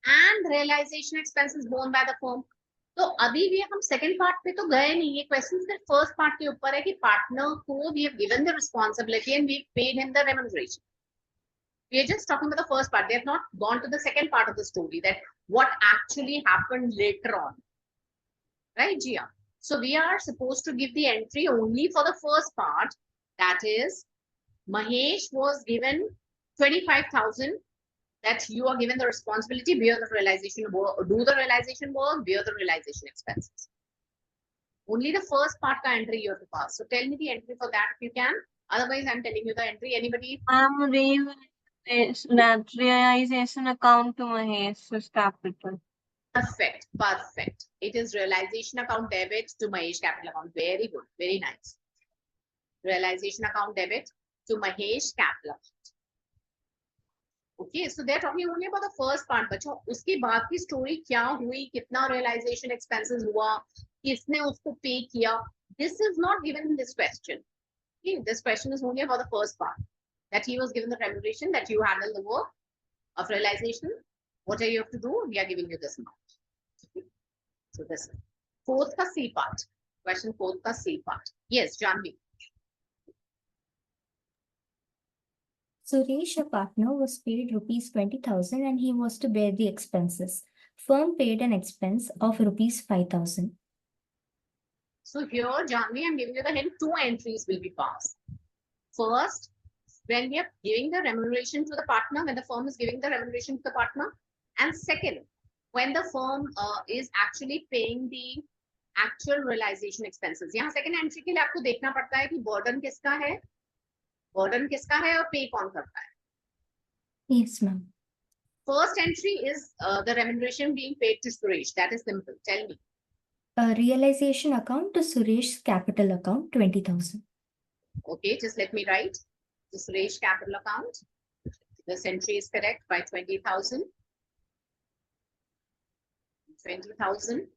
and realization expenses borne by the firm. तो अभी भी हम second part पे तो गए नहीं, ये question सिर्फ फर्स्ट पार्ट के ऊपर है कि पार्टनर को we have given the responsibility and we paid him the remuneration. We are just talking about the first part. They have not gone to the second part of the story, that what actually happened later on. Right, Gia? So we are supposed to give the entry only for the first part. That is, Mahesh was given 25,000. That you are given the responsibility, bear the realization work, do the realization work, bear the realization expenses. Only the first part ka entry you have to pass. So tell me the entry for that if you can. Otherwise, I'm telling you the entry. Anybody? That realization account to Mahesh's capital. Perfect, perfect. It is realization account debit to Mahesh capital account. Very good, very nice. Realization account debit to Mahesh capital account. Okay, so they're talking only about the first part. बच्चों, उसके बाद की story क्या हुई, कितना realization expenses हुआ, किसने उसको पे किया, this is not given in this question. Okay, this question is only about the first part. That he was given the remuneration, that you handle the work of realization. What are you have to do? We are giving you this amount. Okay. So this is 4th ka C part. Question 4th ka C part. Yes, Janvi. Suresh, a partner, was paid rupees 20,000 and he was to bear the expenses. Firm paid an expense of rupees 5,000. So here, Janvi, I'm giving you the hint, 2 entries will be passed. First, when we are giving the remuneration to the partner, when the firm is giving the remuneration to the partner. And second, when the firm is actually paying the actual realization expenses. यहाँ second entry के लिए आपको देखना पड़ता है कि burden किसका है, burden किसका है और pay कौन करता है. Yes, ma'am. First entry is the remuneration being paid to Suresh. That is simple. Tell me. A realization account to Suresh's capital account, 20,000. Okay, just let me write. The Suresh capital account. This entry is correct by 20,000. 20,000.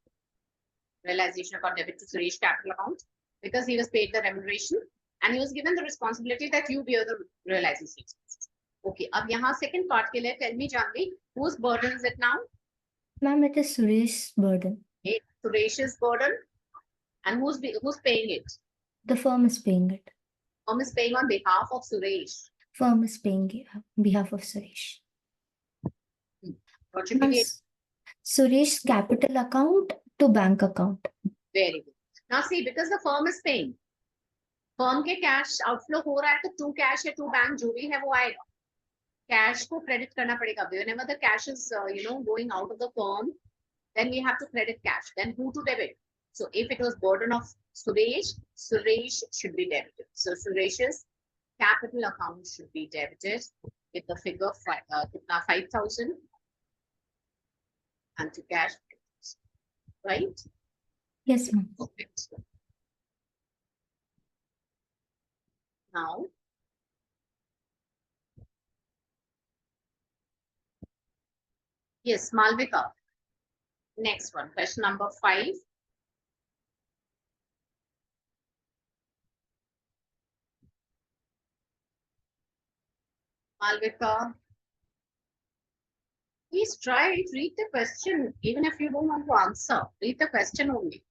Realization account debit to Suresh capital account because he was paid the remuneration and he was given the responsibility that you bear the realization expenses. Okay, अब यहाँ second part के लिए tell me Janvi, whose burden is it now? Ma'am, it is Suresh's burden. It's Suresh's burden. And who's paying it? The firm is paying it. Firm is paying on behalf of Suresh. Firm is paying on behalf of Suresh. What should be Ma'am, the Suresh's capital account to bank account. very good. Now see, because the firm is paying, firm के cash outflow हो रहा है तो to cash या to bank जो भी है वो आएगा. Cash को credit करना पड़ेगा. Whenever the cash is going out of the firm, then we have to credit cash. Then who to debit? So if it was burden of Suresh, Suresh should be debited. So Suresh's capital account should be debited with the figure 5,000 and to cash, right? Yes, ma'am. Perfect. Now, yes, Malvika. Next one, question number 5. Malvika. Please try it. Read the question, even if you don't want to answer. Read the question only.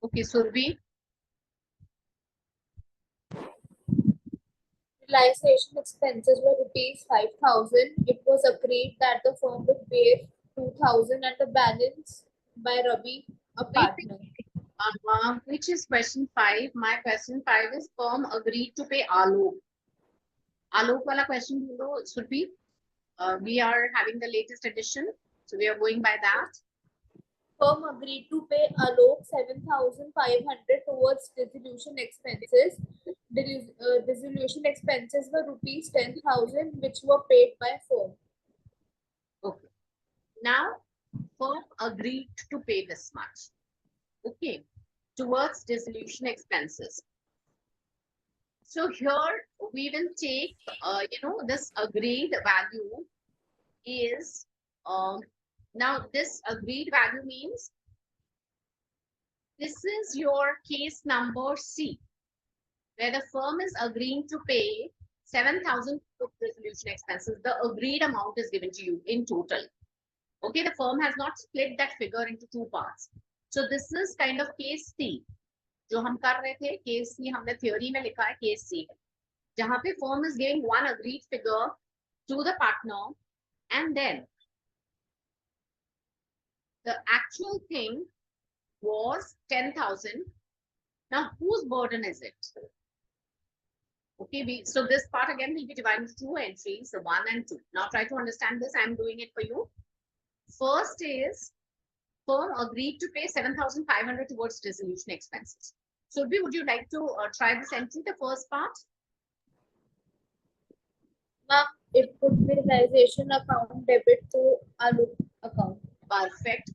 Okay, Surbi. Realization expenses were rupees 5,000. It was agreed that the firm would pay 2,000 and the balance by Ravi, a partner. Which is question 5? My question 5 is firm agreed to pay Alok. Alok wala question should be. We are having the latest edition, so we are going by that. Firm agreed to pay Alok 7,500 towards dissolution expenses. Dissolution expenses were rupees 10,000, which were paid by firm. Okay. Now, firm agreed to pay this much. Okay. Towards dissolution expenses. So here we will take, this agreed value is, now this agreed value means this is your case number C, where the firm is agreeing to pay 7,000 for dissolution expenses. The agreed amount is given to you in total. Okay, the firm has not split that figure into 2 parts. So this is kind of case C. जो हम कर रहे थे case C हमने theory में लिखा है case C है. जहाँ पे firm is giving one agreed figure to the partner and then the actual thing was 10,000. Now whose burden is it? Okay, so this part again will be divided into 2 entries, so 1 and 2. Now try to understand this. I'm doing it for you. First is firm agreed to pay 7,500 towards dissolution expenses. So would you like to try this entry, the first part? Ma'am, it would be realization account debit to Alok account. Perfect.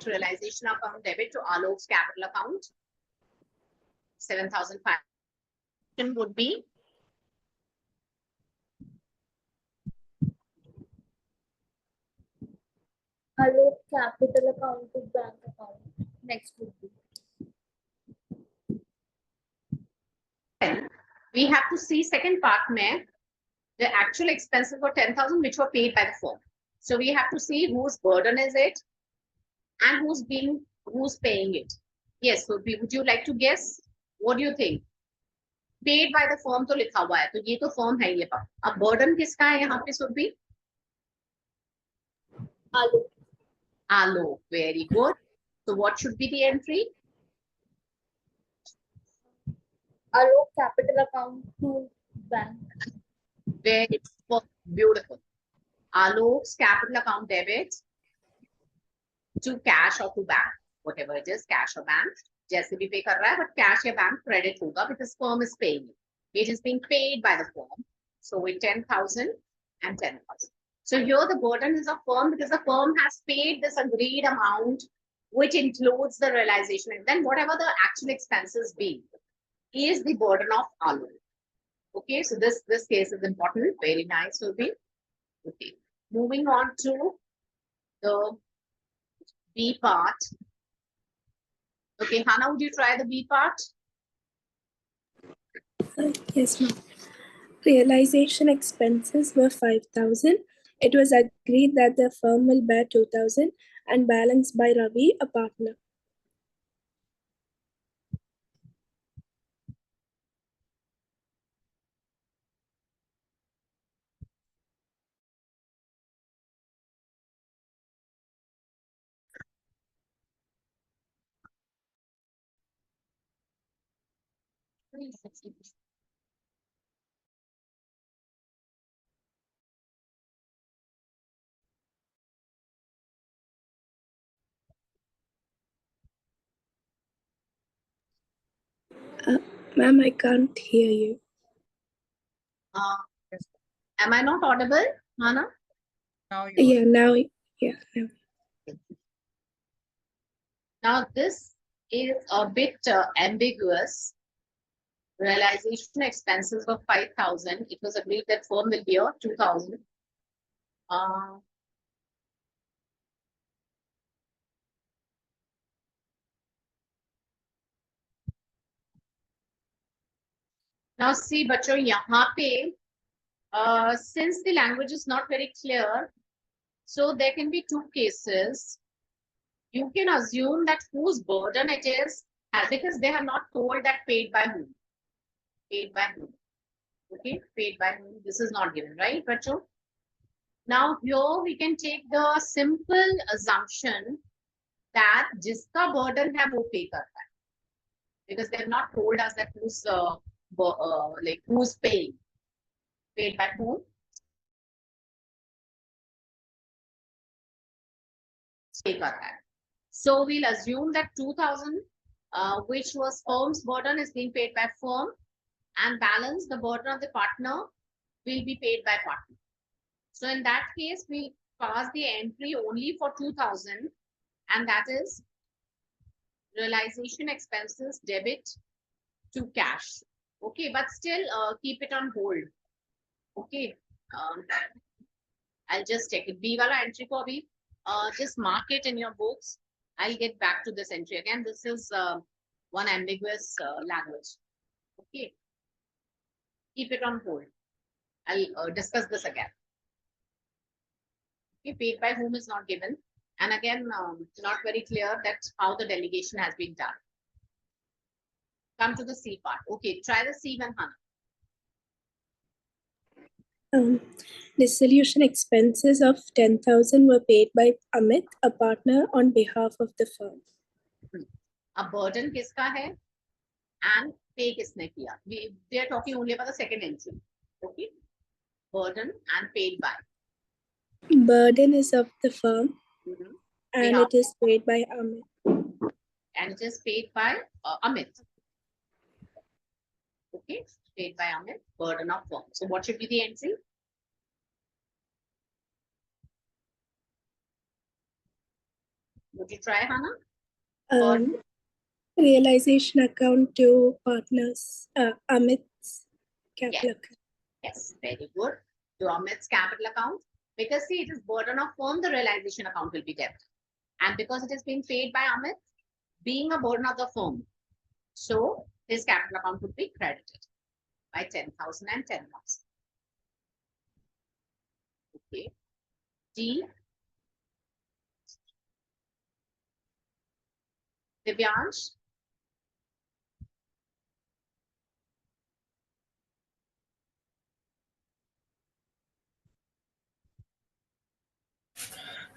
Realization account debit to Alok's capital account. 7,500 would be Alok capital account to bank account. Next would be. We have to see second part mein, the actual expenses were 10,000 which were paid by the firm. So we have to see whose burden is it and who's paying it. Yes, so would you like to guess? What do you think? Paid by the firm to लिखा हुआ है, तो ये तो firm है ये पास. अब burden किसका है यहाँ पे should be? Alok. Alok, very good. So what should be the entry? Alok capital account to bank. Very beautiful. Alok's capital account debit to cash or to bank, whatever it is, cash or bank. जैसे भी पे कर रहा है, but cash या bank credit होगा because firm is paying it. It is being paid by the firm. So with 10,000 and 10,000. So here the burden is of firm because the firm has paid this agreed amount, which includes the realization. And then whatever the actual expenses be, is the burden of Alok. Okay, so this case is important. Very nice, Surbi. Okay, moving on to the B part. Okay, Hannah, would you try the B part? Yes, ma'am. Realization expenses were 5,000. It was agreed that the firm will bear 2,000 and balance by Ravi, a partner. Ma'am, I can't hear you. Am I not audible, Hannah? Now you Yeah, are. now, yeah, now. Now this is a bit ambiguous. Realization expenses of 5,000. It was agreed that firm will bear 2,000. Now see, बच्चों यहाँ पे since the language is not very clear, so there can be two cases. You can assume that whose burden it is, because they have not told that paid by whom. Paid by whom. Okay, paid by whom. This is not given, right, बच्चों? Now here we can take the simple assumption that जिसका burden है वो pay करता है, because they have not told us that who's like who's paying. Paid by whom? Pay करता है. So we'll assume that 2,000, which was firm's burden, is being paid by firm, and balance the burden of the partner will be paid by partner. So in that case, we pass the entry only for 2,000, and that is realization expenses debit to cash. Okay, but still keep it on hold. Okay, I'll just check it. B wala entry ko abhi, just mark it in your books. I'll get back to this entry again. This is one ambiguous language. Okay, keep it on hold. I'll discuss this again. Okay, paid by whom is not given. And again, not very clear that how the delegation has been done. Come to the C part. Okay, try the C one, Hannah. Dissolution expenses of 10,000 were paid by Amit, a partner, on behalf of the firm. A burden किसका है and pay किसने किया? We are talking only about the second entry. Okay, burden and paid by. Burden is of the firm, and Yeah. it is paid by Amit. And it is paid by Amit. Okay, paid by Amit, burden of firm. So what should be the entry? Would you try, Hannah? Realization account to partners, Amit's capital account. Yes, very good. To Amit's capital account. Because see, it is burden of firm, the realization account will be debited. And because it is being paid by Amit, being a burden of the firm, so his capital account would be credited by 10,000 and 10,000. Okay. D. Divyansh.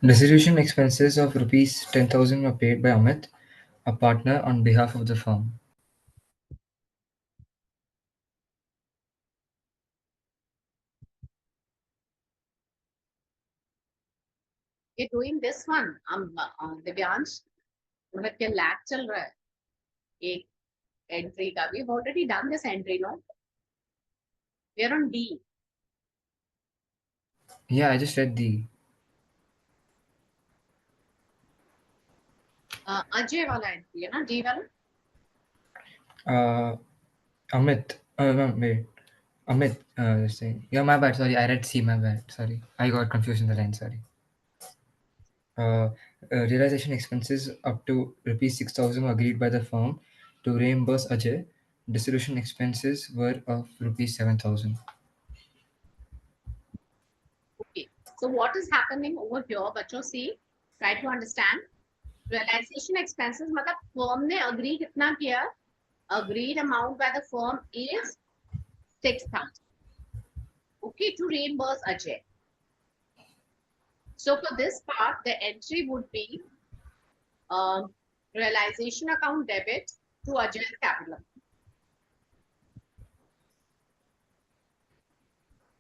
Dissolution expenses of rupees 10,000 were paid by Amit, a partner, on behalf of the firm. You're doing this one, Divyansh. मतलब क्या lag चल रहा है एक entry का भी. We've already done this entry, no? We are on D. Yeah, I just read the. Ajay वाला entry है ना, D वाला? Amit. No, wait. Amit. This thing. Yeah, my bad. Sorry, I read C. My bad. Sorry, I got confused in the line. Sorry. Realization expenses up to rupees 6,000 were agreed by the firm to reimburse Ajay. Dissolution expenses were of rupees 7,000. Okay, so what is happening over here, बच्चों? See, try to understand. Realization expenses मतलब firm ने agree कितना किया? Agreed amount by the firm is 6,000. Okay, to reimburse Ajay. So for this part, the entry would be realization account debit to Ajay's capital.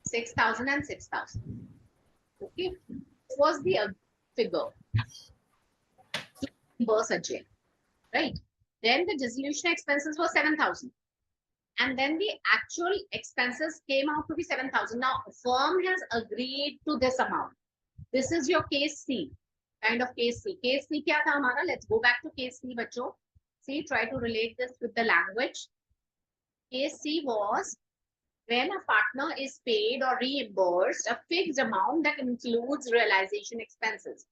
6,000 and 6,000. Okay, this was the figure to reimburse Ajay, right? Then the dissolution expenses were 7,000. And then the actual expenses came out to be 7,000. Now, firm has agreed to this amount. This is your case C, kind of case C. Case C क्या था हमारा? Let's go back to case C, बच्चों. See, try to relate this with the language. Case C was when a partner is paid or reimbursed a fixed amount that includes realization expenses.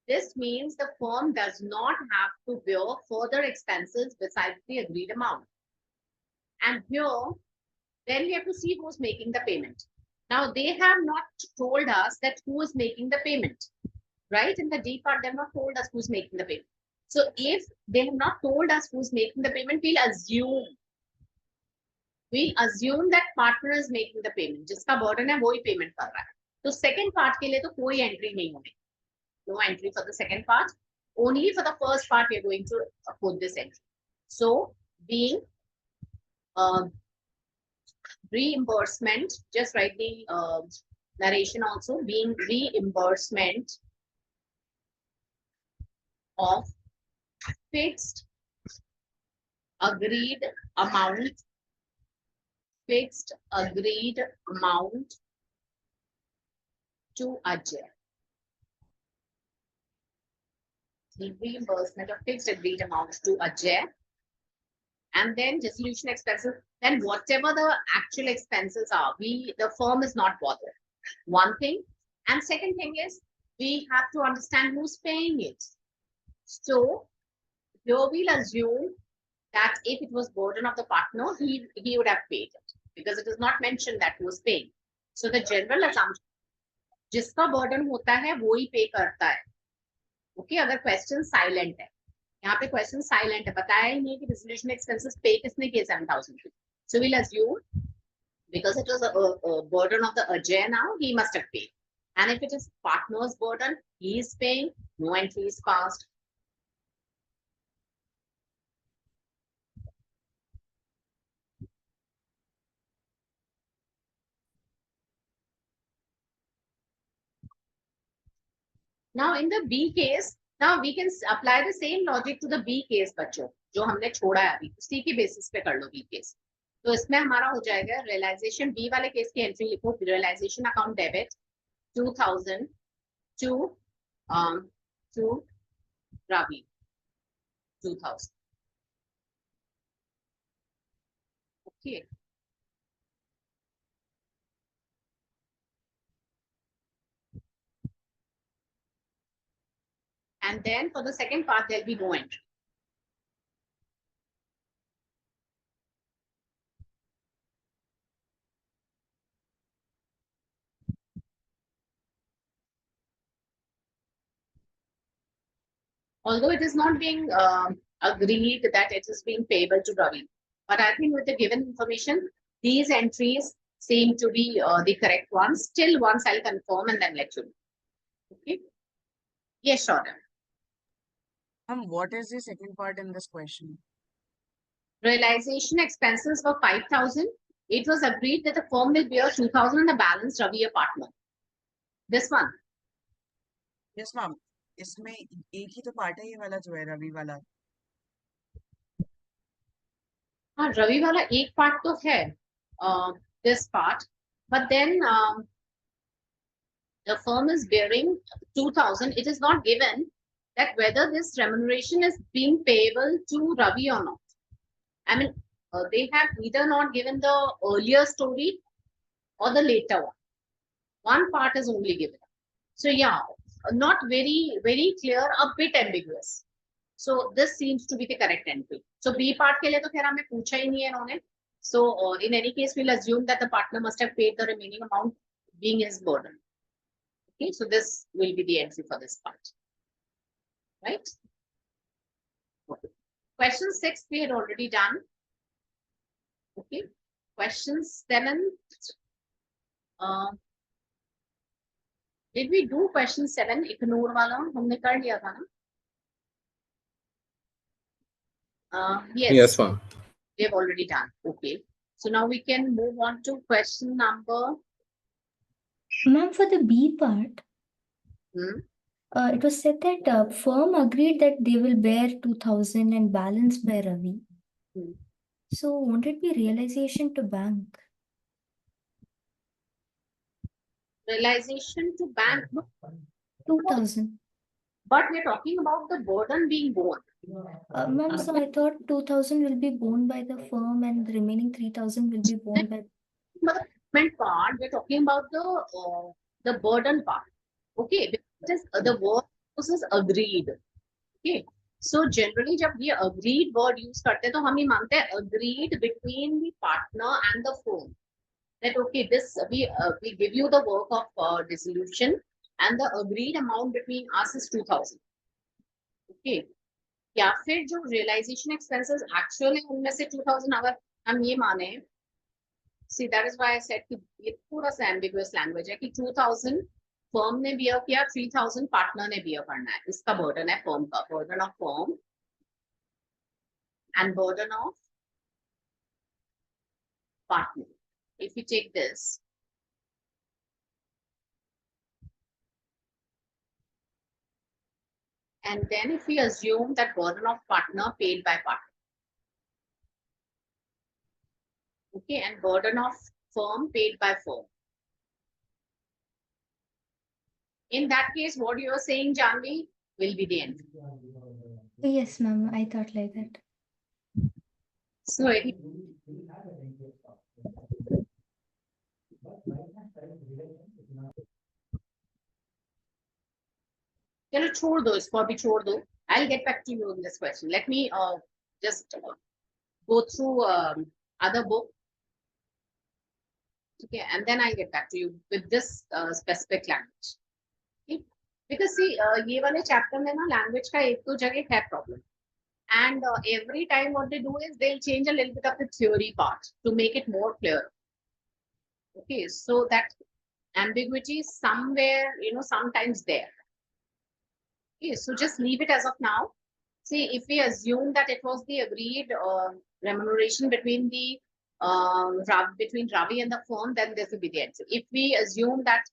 This means the firm does not have to bear further expenses besides the agreed amount. And here, then we have to see who's making the payment. Now, they have not told us that who is making the payment, right? In the D part, they have not told us who's making the payment. So if they have not told us who's making the payment, we'll assume that partner is making the payment. जिसका burden है वो ही payment कर रहा है. तो second part के लिए तो कोई entry नहीं होगी. No entry for the second part. Only for the first part we are going to put this entry. So being reimbursement, just write the narration also, being reimbursement of fixed agreed amount to Ajay. The reimbursement of fixed agreed amount to Ajay. And then dissolution expenses, then whatever the actual expenses are, the firm is not bothered. One thing. And second thing is, we have to understand who's paying it. So here we'll assume that if it was burden of the partner, he would have paid it because it is not mentioned that he was paying. So the general assumption, जिसका burden होता है वो ही pay करता है. Okay, अगर question silent है. यहाँ पे question silent है, बताया ही नहीं कि dissolution expenses pay किसने किए 7,000. So we'll assume because it was a burden of the Ajay now, he must have paid. And if it is partner's burden, he is paying, no entry is passed. Now in the B case, now we can apply the same logic to the B case बच्चों, जो हमने छोड़ा है अभी, उसी के basis पे कर लो B case. तो इसमें हमारा हो जाएगा realization B वाले केस की एंट्री लिखो, realization account debit 2,000 to Ravi 2,000. Okay. And then for the second part, there'll be no entry. Although it is not being agreed that it is being payable to Ravi. But I think with the given information, these entries seem to be the correct ones. Still once I'll confirm and then let you know. Okay. Yes, sure. What is the second part in this question? Realization expenses were 5,000. It was agreed that the firm will bear 2,000 and the balance Ravi a partner. This one. Yes, ma'am. इसमें एक ही तो part है ये वाला जो है रवि वाला. हाँ, रवि वाला एक पार्ट तो है, this part, but then the firm is bearing 2,000. It is not given that whether this remuneration is being payable to Ravi or not. I mean, they have either not given the earlier story or the later one. One part is only given. So yeah, not very clear, a bit ambiguous. So this seems to be the correct entry. So B part के लिए तो खैर हमें पूछा ही नहीं है इन्होंने. So in any case, we'll assume that the partner must have paid the remaining amount being his burden. Okay, so this will be the entry for this part. Right? Okay. Question 6 we had already done. Okay. Question 7. Did we do question 7? Ignore वाला हमने कर लिया था ना? Yes. Yes, ma'am. We have already done. Okay. So now we can move on to question number. Ma'am, for the B part, it was said that firm agreed that they will bear 2,000 and balance by Ravi. So won't it be realization to bank? Realization to bank, no? 2,000. But we're talking about the burden being borne. Ma'am, so I thought 2,000 will be borne by the firm and the remaining 3,000 will be borne by. But the payment part, we're talking about the burden part. Okay, because the word is agreed. Okay, so generally जब ये agreed word use करते हैं तो हम ये मानते हैं agreed between the partner and the firm. That okay, this we give you the work of dissolution and the agreed amount between us is 2,000. Okay. या फिर जो realization expenses actually उनमें से 2,000 अगर हम ये माने, see that is why I said कि ये थोड़ा सा ambiguous language है कि 2,000 firm ने bear किया, 3,000 partner ने bear करना है. इसका burden है firm का, burden of firm and burden of partner. If you take this, and then if we assume that burden of partner paid by partner. Okay, and burden of firm paid by firm. In that case, what you are saying, Janvi, will be the entry. Yes, ma'am, I thought like that. So, चलो छोड़ दो इसको अभी छोड़ दो. I'll get back to you on this question. Let me just go through other book. Okay, and then I'll get back to you with this specific language. Okay? Because see, ये वाले chapter में ना language का एक तो जगह है problem. And every time what they do is they'll change a little bit of the theory part to make it more clear. Okay, so that ambiguity is somewhere, sometimes there. Okay, so just leave it as of now. See, if we assume that it was the agreed remuneration between the between Ravi and the firm, then this will be the answer. If we assume that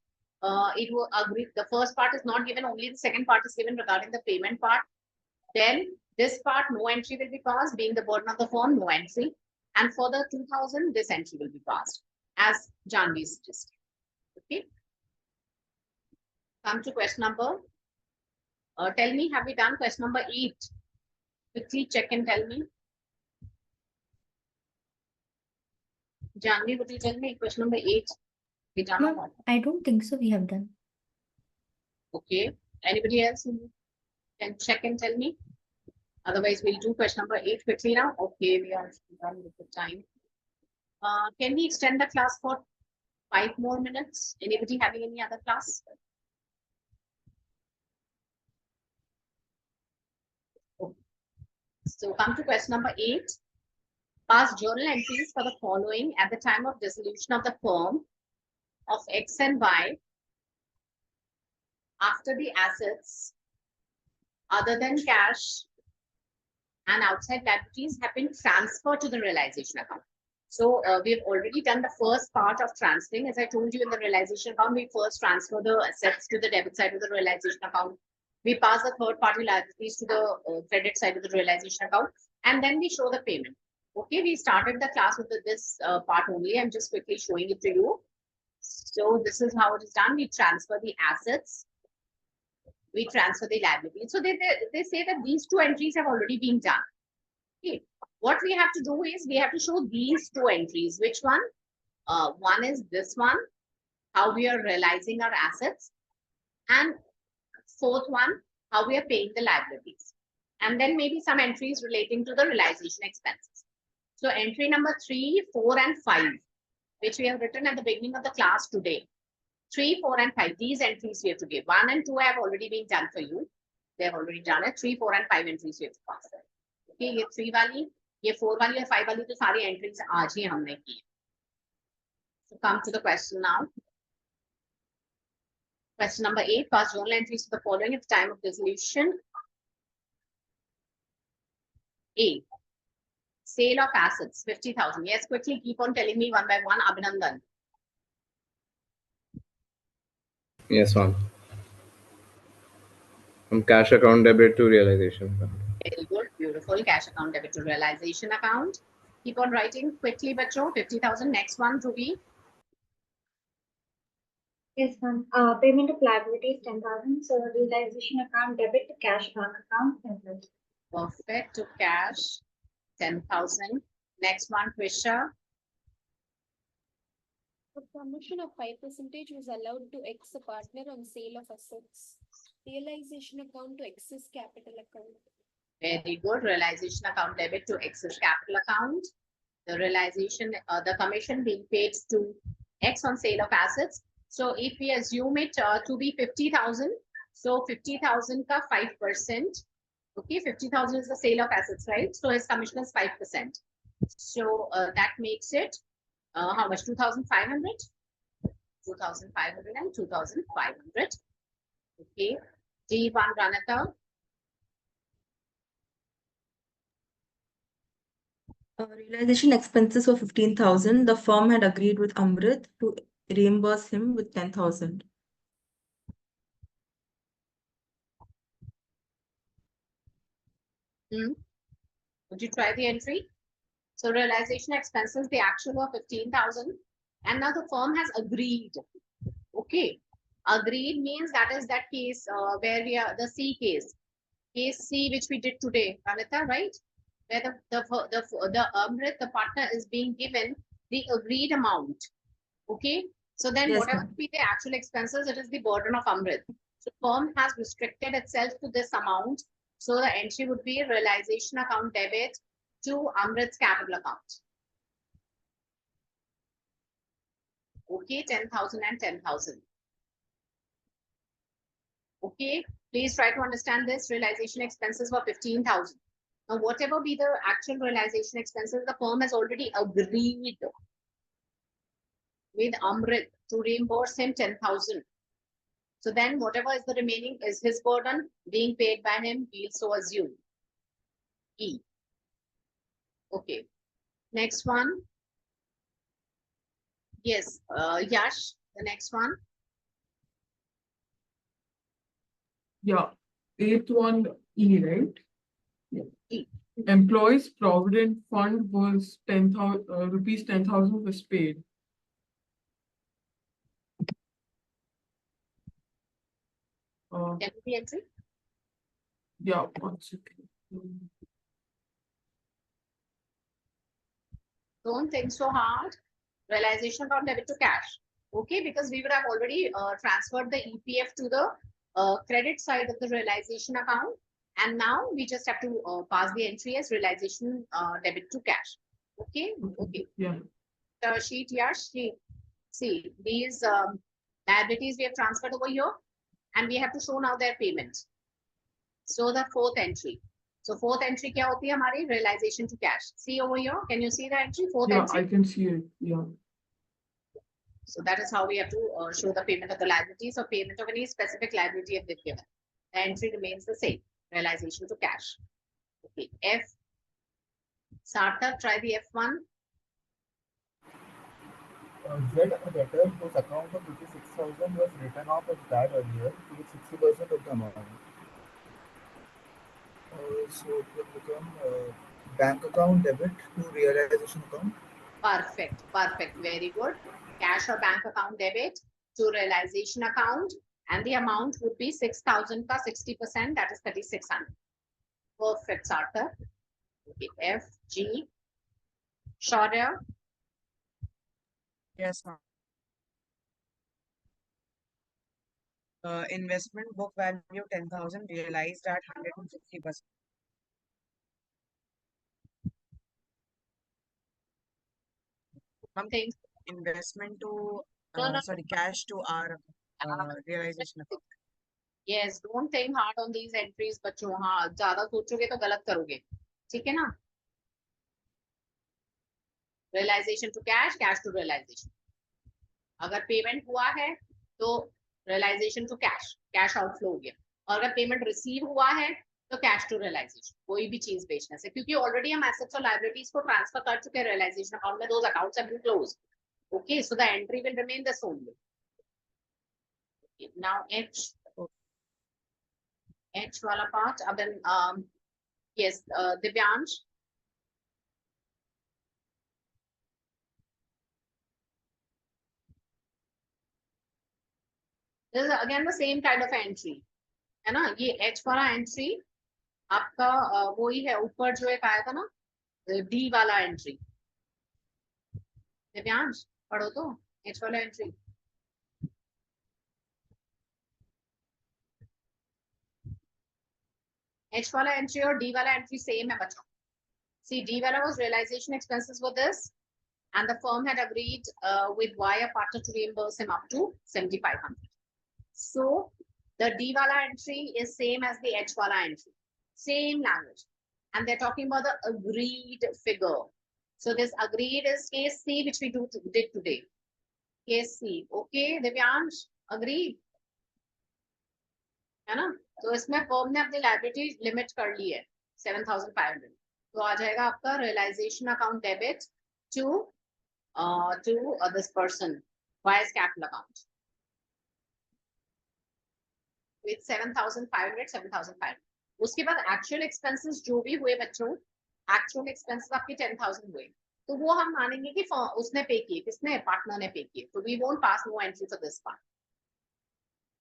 it will agree, the first part is not given, only the second part is given regarding the payment part, then this part, no entry will be passed, being the burden of the firm, no entry. And for the 2,000, this entry will be passed, as Janvi suggested. Okay. Come to question number. Tell me, have we done question number 8? Quickly check and tell me. Janvi, would you tell me question number 8? We done or what? I don't think so. We have done. Okay. Anybody else who can check and tell me? Otherwise, we'll do question number 8 quickly now. Okay, we are done with the time. Can we extend the class for 5 more minutes? Anybody having any other class? Okay. So come to question number 8. Pass journal entries for the following at the time of dissolution of the firm of X and Y after the assets other than cash and outside liabilities have been transferred to the realization account. So we have already done the first part of transferring. As I told you, in the realization account, we first transfer the assets to the debit side of the realization account. We pass the third party liabilities to the credit side of the realization account, and then we show the payment. Okay, we started the class with this part only. I'm just quickly showing it to you. So this is how it is done. We transfer the assets. We transfer the liability. So they say that these 2 entries have already been done. Okay. What we have to do is we have to show these 2 entries. Which one? One is this one, how we are realizing our assets. And fourth one, how we are paying the liabilities. And then maybe some entries relating to the realization expenses. So entry number 3, 4, and 5, which we have written at the beginning of the class today. 3, 4, and 5, these entries we have to give. 1 and 2 have already been done for you. They have already done it. 3, 4, and 5 entries we have to pass. Okay, ये 3 वाली, ये 4 वाली और 5 वाली तो सारी entries आज ही हमने की. So come to the question now. Question number 8, pass journal entries to the following at the time of dissolution. A. Sale of assets, 50,000. Yes, quickly keep on telling me one by one, Abhinandan. Yes, ma'am. From cash account debit to realization account. Very good, beautiful. Cash account debit to realization account. Keep on writing quickly, bacho. 50,000. Next one, Ruby. Yes, ma'am. Payment of liabilities 10,000. So realization account debit to cash bank account 10,000. Perfect. To cash 10,000. Next one, Trisha. A commission of 5% was allowed to ex a partner on sale of assets. Realization account to excess capital account. Very good. Realization account debit to excess capital account. The realization, the commission being paid to X on sale of assets. So if we assume it to be 50,000, so 50,000 ka 5%. Okay, 50,000 is the sale of assets, right? So his commission is 5%. So that makes it how much? 2,500? 2,500 and 2,500. Okay. D1 Ranata. Realization expenses were 15,000. The firm had agreed with Amrit to reimburse him with 10,000. Would you try the entry? So realization expenses, the actual were 15,000, and now the firm has agreed. Okay, agreed means that is that case where we are the C case C, which we did today, Pranita, right? Where the Amrit, the partner, is being given the agreed amount. Okay, so then Yes, whatever ma'am. be the actual expenses, it is the burden of Amrit. So firm has restricted itself to this amount. So the entry would be realization account debit to Amrit's capital account. Okay, 10,000 and 10,000. Okay, please try to understand this. Realization expenses were 15,000. Now, whatever be the actual realization expenses, the firm has already agreed with Amrit to reimburse him 10,000. So then whatever is the remaining is his burden being paid by him, we'll so assume. E. Okay. Next one. Yes, Yash, the next one. Yeah, 8th one E, right? Yeah. E. Employees Provident Fund was 10,000 rupees 10,000 was paid. Can we be entry? Yeah, 1 second. Don't think so hard. Realization account debit to cash. Okay, because we would have already transferred the EPF to the credit side of the realization account. And now we just have to pass the entry as realization debit to cash. Okay, okay. Yeah. The sheet here, see these liabilities we have transferred over here, and we have to show now their payment. So the fourth entry. So fourth entry क्या होती है हमारी realization to cash. See over here. Can you see the entry? Fourth Yeah, entry. I can see it. Yeah. So that is how we have to show the payment of the liabilities or payment of any specific liability if they've given. The entry remains the same. Realization to cash. Okay. F. Sarthak, try the F1. Z, a debtor whose account of rupees 6,000 was written off as bad earlier, paid 60% of the amount. So it will become bank account debit to realization account. Perfect, perfect, very good. Cash or bank account debit to realization account, and the amount would be 6,000 plus 60%, that is 3,600. Perfect, Sarthak. Okay, F, G. Shaurya. Yes, ma'am. investment book value 10,000 realized at 150%. Something investment to No. sorry, cash to our realization account. Yes, don't think hard on these entries बच्चों. हाँ, ज्यादा सोचोगे तो गलत करोगे. ठीक है ना? Realization to cash, cash to realization. अगर पेमेंट हुआ है तो realization to cash, cash outflow हो गया. और अगर पेमेंट रिसीव हुआ है तो कैश टू रियलाइजेशन. कोई भी चीज बेचने से, क्योंकि ऑलरेडी हम एसेट्स और लायबिलिटीज को ट्रांसफर कर चुके हैं रियलाइजेशन अकाउंट में. Those accounts have been closed. Okay, so the entry will remain the same. Okay, now H wala part. Ab then yes, Divyansh. This is again the same kind of entry, है ना? ये H वाला entry आपका वही है. ऊपर जो एक आया था ना, D वाला entry. दिव्यांश पढ़ो तो H वाला entry. H वाला entry और D वाला entry same है बच्चों. See, D वाला was realization expenses for this, and the firm had agreed with Y, a partner, to reimburse him up to 7,500. So the D wala entry is same as the H wala entry, same language, and they're talking about the agreed figure. So this agreed is case C, which we did today. Case C, okay, Divyansh, agreed? है ना? तो इसमें firm ने अपनी liability limit कर ली है 7,500. तो आ जाएगा आपका realisation account debit to this person Y's capital account with 7,500, 7,500. उसके बाद एक्चुअल एक्सपेंसेस जो भी हुए बच्चों, एक्चुअल एक्सपेंसेस आपके 10,000 हुए, तो वो हम मानेंगे कि उसने पे किए. किसने? पार्टनर ने पे किए. तो we won't pass no entry for this part.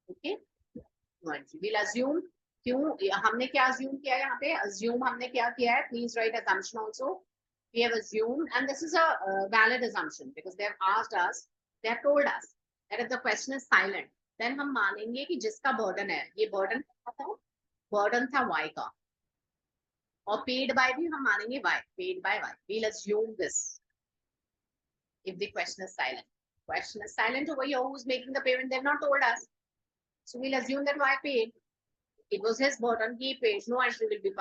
Okay, no entry. We'll assume. क्यों हमने क्या अज्यूम किया यहाँ पे? अज्यूम हमने क्या किया है? Please right assumption also. We have assumed, and this is a valid assumption because they have asked us, they have told us that if the question is silent, then हम मानेंगे कि जिसका burden है, ये burden था, burden था Y का, और paid by भी हम मानेंगे Y, paid by Y. We'll assume this if the question is silent. Question is silent over here. Who's making the payment? They've not told us, so we'll assume that Y paid. It was his burden. He paid. No entry will be